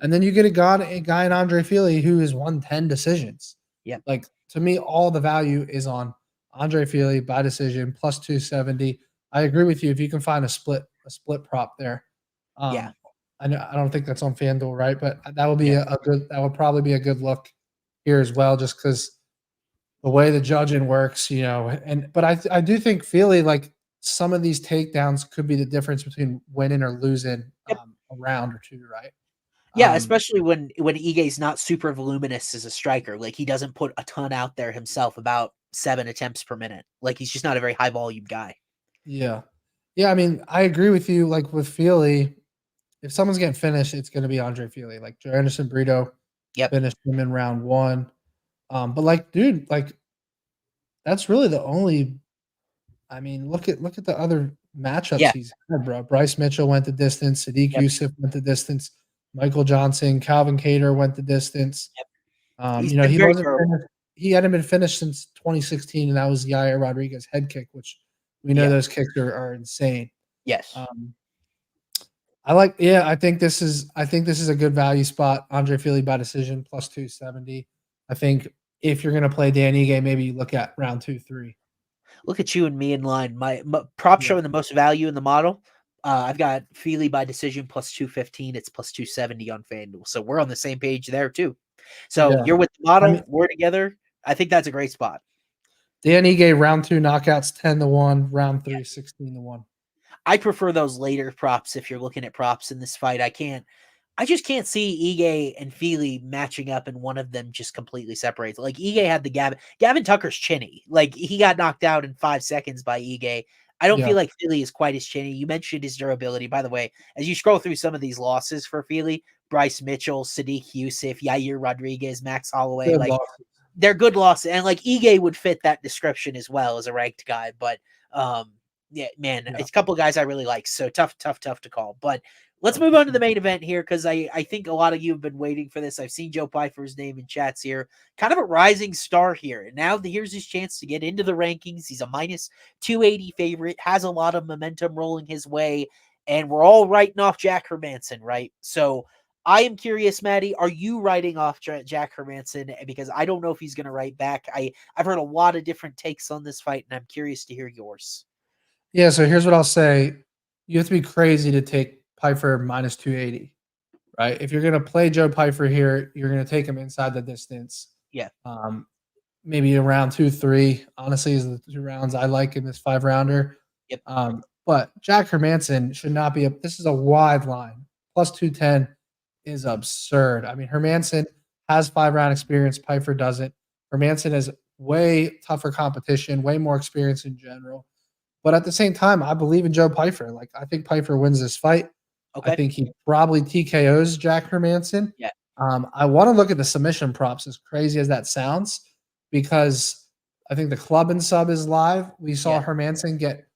And then you get a guy in Andre Fili who has won 10 decisions. Yeah. Like, to me, all the value is on Andre Fili by decision plus 270. I agree with you. If you can find a split prop there. Yeah. I don't think that's on FanDuel, right? But that would be Yeah. that would probably be a good look here as well, just because the way the judging works, but I do think Fili, like, some of these takedowns could be the difference between winning or losing Yep. a round or two, right? Yeah, especially when Ige's not super voluminous as a striker. Like, he doesn't put a ton out there himself, about 7 attempts per minute. Like, he's just not a very high volume guy. Yeah. Yeah, I mean, I agree with you. Like, with Fili, if someone's getting finished, it's going to be Andre Fili. Like, Joe Anderson Brito finished him in round 1. But, like, dude, like, that's really the only. I mean, look at the other matchups he's had, bro. Bryce Mitchell went the distance. Sadiq Youssef went the distance. Michael Johnson, Calvin Cater went the distance. He wasn't finished. He hadn't been finished since 2016, and that was Yair Rodriguez head kick, which we know those kicks are insane. Yes. I think this is a good value spot. Andre Fili by decision plus 270. I think if you're gonna play Dan Ige, maybe you look at round 2, 3. Look at you and me in line. My prop showing the most value in the model. I've got Fili by decision plus 215. It's plus 270 on FanDuel. So we're on the same page there too. So you're with the model. We're together. I think that's a great spot. Dan Ige round 2 knockouts 10-1, round 3 16-1. I prefer those later props if you're looking at props in this fight. I just can't see Ige and Fili matching up and one of them just completely separates. Like, Ige had the Gavin Tucker's chinny. Like, he got knocked out in 5 seconds by Ige. I don't feel like Fili is quite as chinny. You mentioned his durability. By the way, as you scroll through some of these losses for Fili, Bryce Mitchell, Sadiq Youssef, Yair Rodriguez, Max Holloway, Good like losses. They're good losses. And like Ige would fit that description as well as a ranked guy. But yeah, man, it's a couple of guys I really like. So tough to call. But let's move on to the main event here, because I think a lot of you have been waiting for this. I've seen Joe Pyfer's name in chats here. Kind of a rising star here. And now here's his chance to get into the rankings. He's a minus 280 favorite, has a lot of momentum rolling his way, and we're all writing off Jack Hermansson, right? So I am curious, Maddie, are you writing off Jack Hermansson? Because I don't know if he's going to write back. I've heard a lot of different takes on this fight, and I'm curious to hear yours. Yeah, so here's what I'll say. You have to be crazy to take Pyfer minus 280, right? If you're going to play Joe Pyfer here, you're going to take him inside the distance. Yeah. Maybe around 2, 3, honestly, is the 2 rounds I like in this 5-rounder. Yep. But Jack Hermansson should not be this is a wide line. Plus 210 is absurd. I mean, Hermansson has 5-round experience. Pyfer doesn't. Hermansson has way tougher competition, way more experience in general. But at the same time, I believe in Joe Pyfer. Like, I think Pyfer wins this fight. Okay. I think he probably TKOs Jack Hermansson. Yeah. I want to look at the submission props, as crazy as that sounds, because I think the club and sub is live. We saw Hermansson get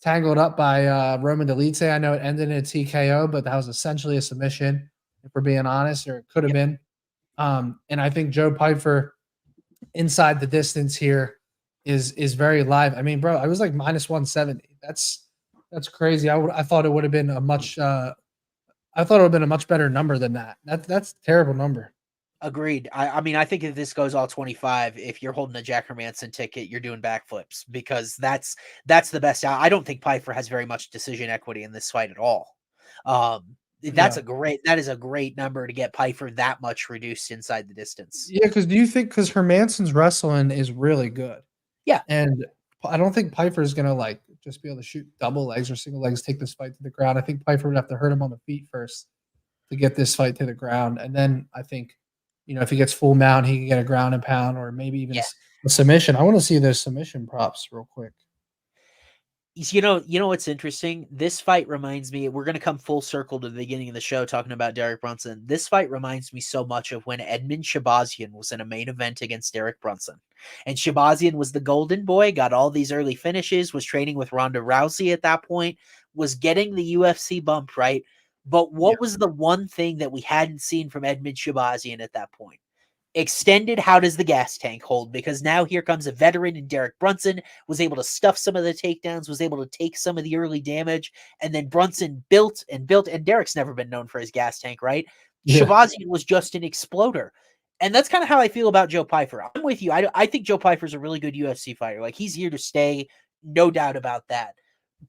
tangled up by Roman Dolidze. I know it ended in a TKO, but that was essentially a submission, if we're being honest, or it could have been. And I think Joe Pyfer inside the distance here is very live. I mean, bro, I was like minus 170. That's crazy. I thought it would have been a much better number than that. That's a terrible number. Agreed. I mean, I think if this goes all 25, if you're holding a Jack Hermansson ticket, you're doing backflips, because that's the best. I don't think Pyfer has very much decision equity in this fight at all. That is a great number to get Pyfer that much reduced inside the distance. Yeah, because Hermansson's wrestling is really good. Yeah. And I don't think Pyfer is going to just be able to shoot double legs or single legs, take this fight to the ground. I think Pyfer would have to hurt him on the feet first to get this fight to the ground. And then I think, if he gets full mount, he can get a ground and pound, or maybe even a submission. I want to see those submission props real quick. You know what's interesting? This fight reminds me, we're going to come full circle to the beginning of the show talking about Derek Brunson. This fight reminds me so much of when Edmund Shabazian was in a main event against Derek Brunson. And Shabazian was the golden boy, got all these early finishes, was training with Ronda Rousey at that point, was getting the UFC bump, right? But what was the one thing that we hadn't seen from Edmund Shabazian at that point? Extended, how does the gas tank hold? Because now here comes a veteran in Derek Brunson, was able to stuff some of the takedowns, was able to take some of the early damage, and then Brunson built, and Derek's never been known for his gas tank, right? Shahbazian was just an exploder. And that's kind of how I feel about Joe Pyfer. I'm with you. I think Joe Pyfer's a really good UFC fighter. Like, he's here to stay, no doubt about that.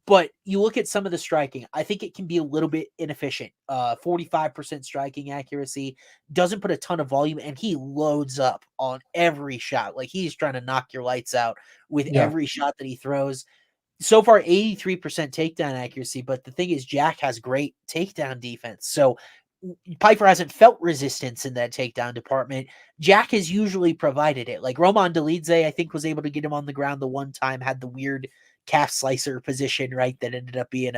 But you look at some of the striking, I think it can be a little bit inefficient. 45% striking accuracy, doesn't put a ton of volume, and he loads up on every shot. Like, he's trying to knock your lights out with every shot that he throws. So far, 83% takedown accuracy, but the thing is, Jack has great takedown defense. So Pyfer hasn't felt resistance in that takedown department. Jack has usually provided it. Like, Roman Dolidze, I think, was able to get him on the ground the one time, had the weird calf slicer position, right? That ended up being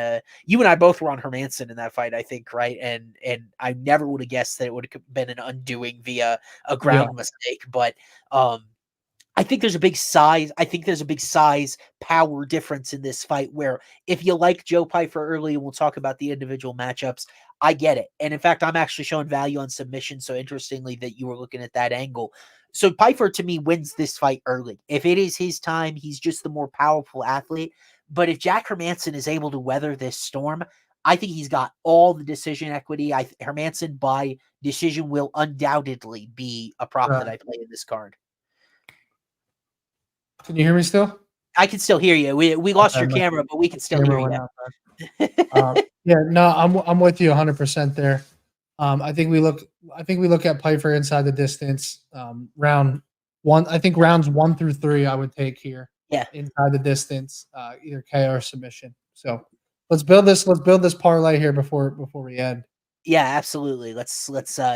you and I both were on Hermansson in that fight, I think, right? And I never would have guessed that it would have been an undoing via a ground mistake. But I think there's a big size. I think there's a big size power difference in this fight where if you like Joe Pyfer early, and we'll talk about the individual matchups, I get it. And in fact, I'm actually showing value on submission. So interestingly that you were looking at that angle. So Pyfer to me wins this fight early. If it is his time, he's just the more powerful athlete. But if Jack Hermansson is able to weather this storm, I think he's got all the decision equity. Hermansson by decision will undoubtedly be a prop that I play in this card. Can you hear me still? I can still hear you. We lost your camera, but we can still hear you. I'm with you 100% there. I think we look at Pyfer inside the distance. Round one, I think rounds 1 through 3 I would take here. Yeah. Inside the distance, either KO or submission. So let's build this parlay here before we end. Yeah, absolutely. Let's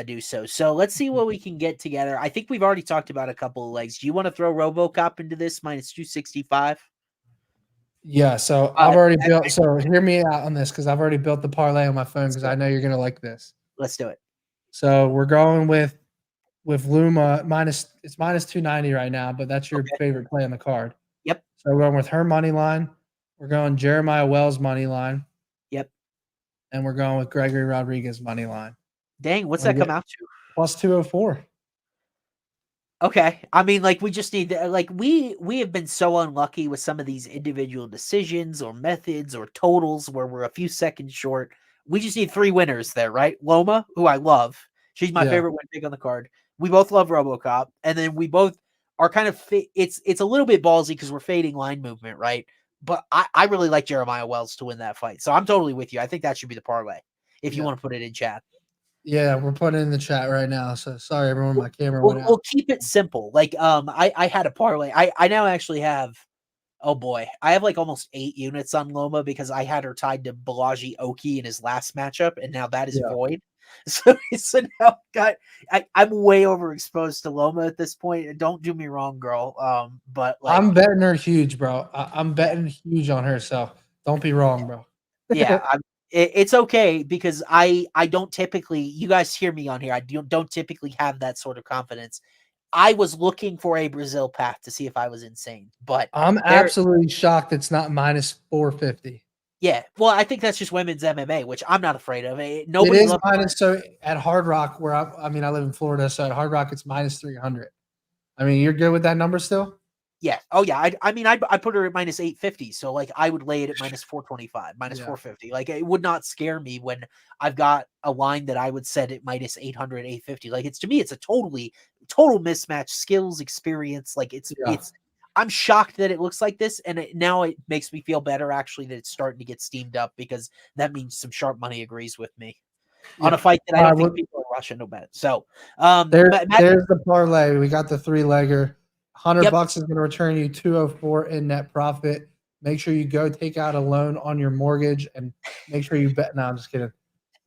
do so. So let's see what we can get together. I think we've already talked about a couple of legs. Do you want to throw RoboCop into this minus 265? Yeah, so I've already built. So hear me out on this because I've already built the parlay on my phone because I know you're gonna like this. Let's do it. So we're going with Loma it's minus 290 right now, but that's your favorite play on the card. Yep. So we're going with her money line. We're going Jeremiah Wells money line. Yep. And we're going with Gregory Rodriguez money line. Dang, what's that come out to? Plus 204. Okay. I mean, like, we just need to, like, we have been so unlucky with some of these individual decisions or methods or totals where we're a few seconds short. We just need 3 winners there, right? Loma, who I love. She's my favorite win pick on the card. We both love RoboCop. And then we both are kind of it's a little bit ballsy because we're fading line movement, right? But I really like Jeremiah Wells to win that fight. So I'm totally with you. I think that should be the parlay if you want to put it in chat. Yeah, we're putting it in the chat right now. So sorry, everyone, my camera went out. We'll keep it simple. Like, I had a parlay. I now actually have, oh boy, I have like almost 8 units on Loma because I had her tied to Balaji Oki in his last matchup, and now that is void. So now I'm way overexposed to Loma at this point. And don't do me wrong, girl. But like, I'm betting her huge, bro. I'm betting huge on her. So don't be wrong, bro. Yeah, it's okay because I don't typically. You guys hear me on here. I don't typically have that sort of confidence. I was looking for a Brazil path to see if I was insane, but I'm absolutely shocked it's not minus 450. Yeah, well, I think that's just women's MMA, which I'm not afraid of. Nobody it is minus. So at Hard Rock, where I live in Florida, so at Hard Rock it's minus 300. I mean, you're good with that number still? Yeah. Oh yeah. I put her at minus 850. So like I would lay it at minus 425, minus 450. Like it would not scare me when I've got a line that I would set at minus 800, 850. Like to me, it's a total mismatch, skills, experience. Like it's I'm shocked that it looks like this, and now it makes me feel better actually that it's starting to get steamed up because that means some sharp money agrees with me on a fight that I don't think people are rushing to bet. So there's the parlay. We got the 3-legger. $100 is going to return you 204 in net profit. Make sure you go take out a loan on your mortgage and make sure you bet. No, I'm just kidding.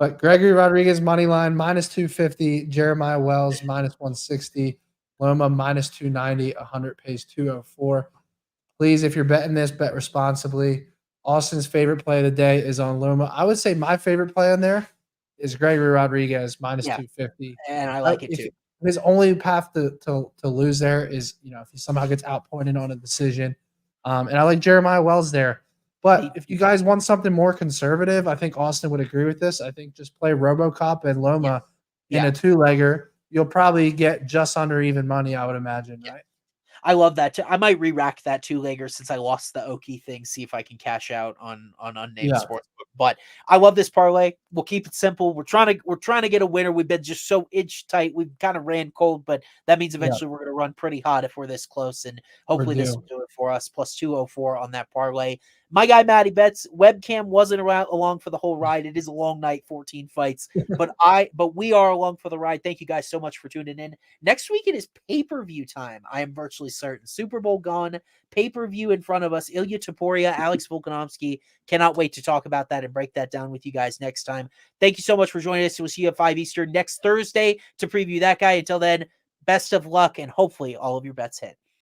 But Gregory Rodriguez money line minus 250, Jeremiah Wells minus 160. Loma minus 290, 100 pays 204. Please, if you're betting this, bet responsibly. Austin's favorite play of the day is on Loma. I would say my favorite play on there is Gregory Rodriguez minus 250. And I like it too. His only path to lose there is, if he somehow gets outpointed on a decision. And I like Jeremiah Wells there. But if you guys want something more conservative, I think Austin would agree with this. I think just play RoboCop and Loma in a 2-legger. You'll probably get just under even money, I would imagine, right? I love that too. I might re-rack that 2-legger since I lost the Oki thing. See if I can cash out on unnamed sportsbook. But I love this parlay. We'll keep it simple. We're trying to get a winner. We've been just so inch tight. We've kind of ran cold, but that means eventually we're going to run pretty hot if we're this close. And hopefully this will do it for us. Plus 204 on that parlay. My guy Mattybetts, webcam wasn't along for the whole ride. It is a long night, 14 fights, but we are along for the ride. Thank you guys so much for tuning in. Next week it is pay-per-view time. I am virtually certain. Super Bowl gone, pay-per-view in front of us. Ilya Topuria, Alex Volkanovski. Cannot wait to talk about that and break that down with you guys next time. Thank you so much for joining us. We'll see you at 5 Eastern next Thursday to preview that guy. Until then, best of luck and hopefully all of your bets hit.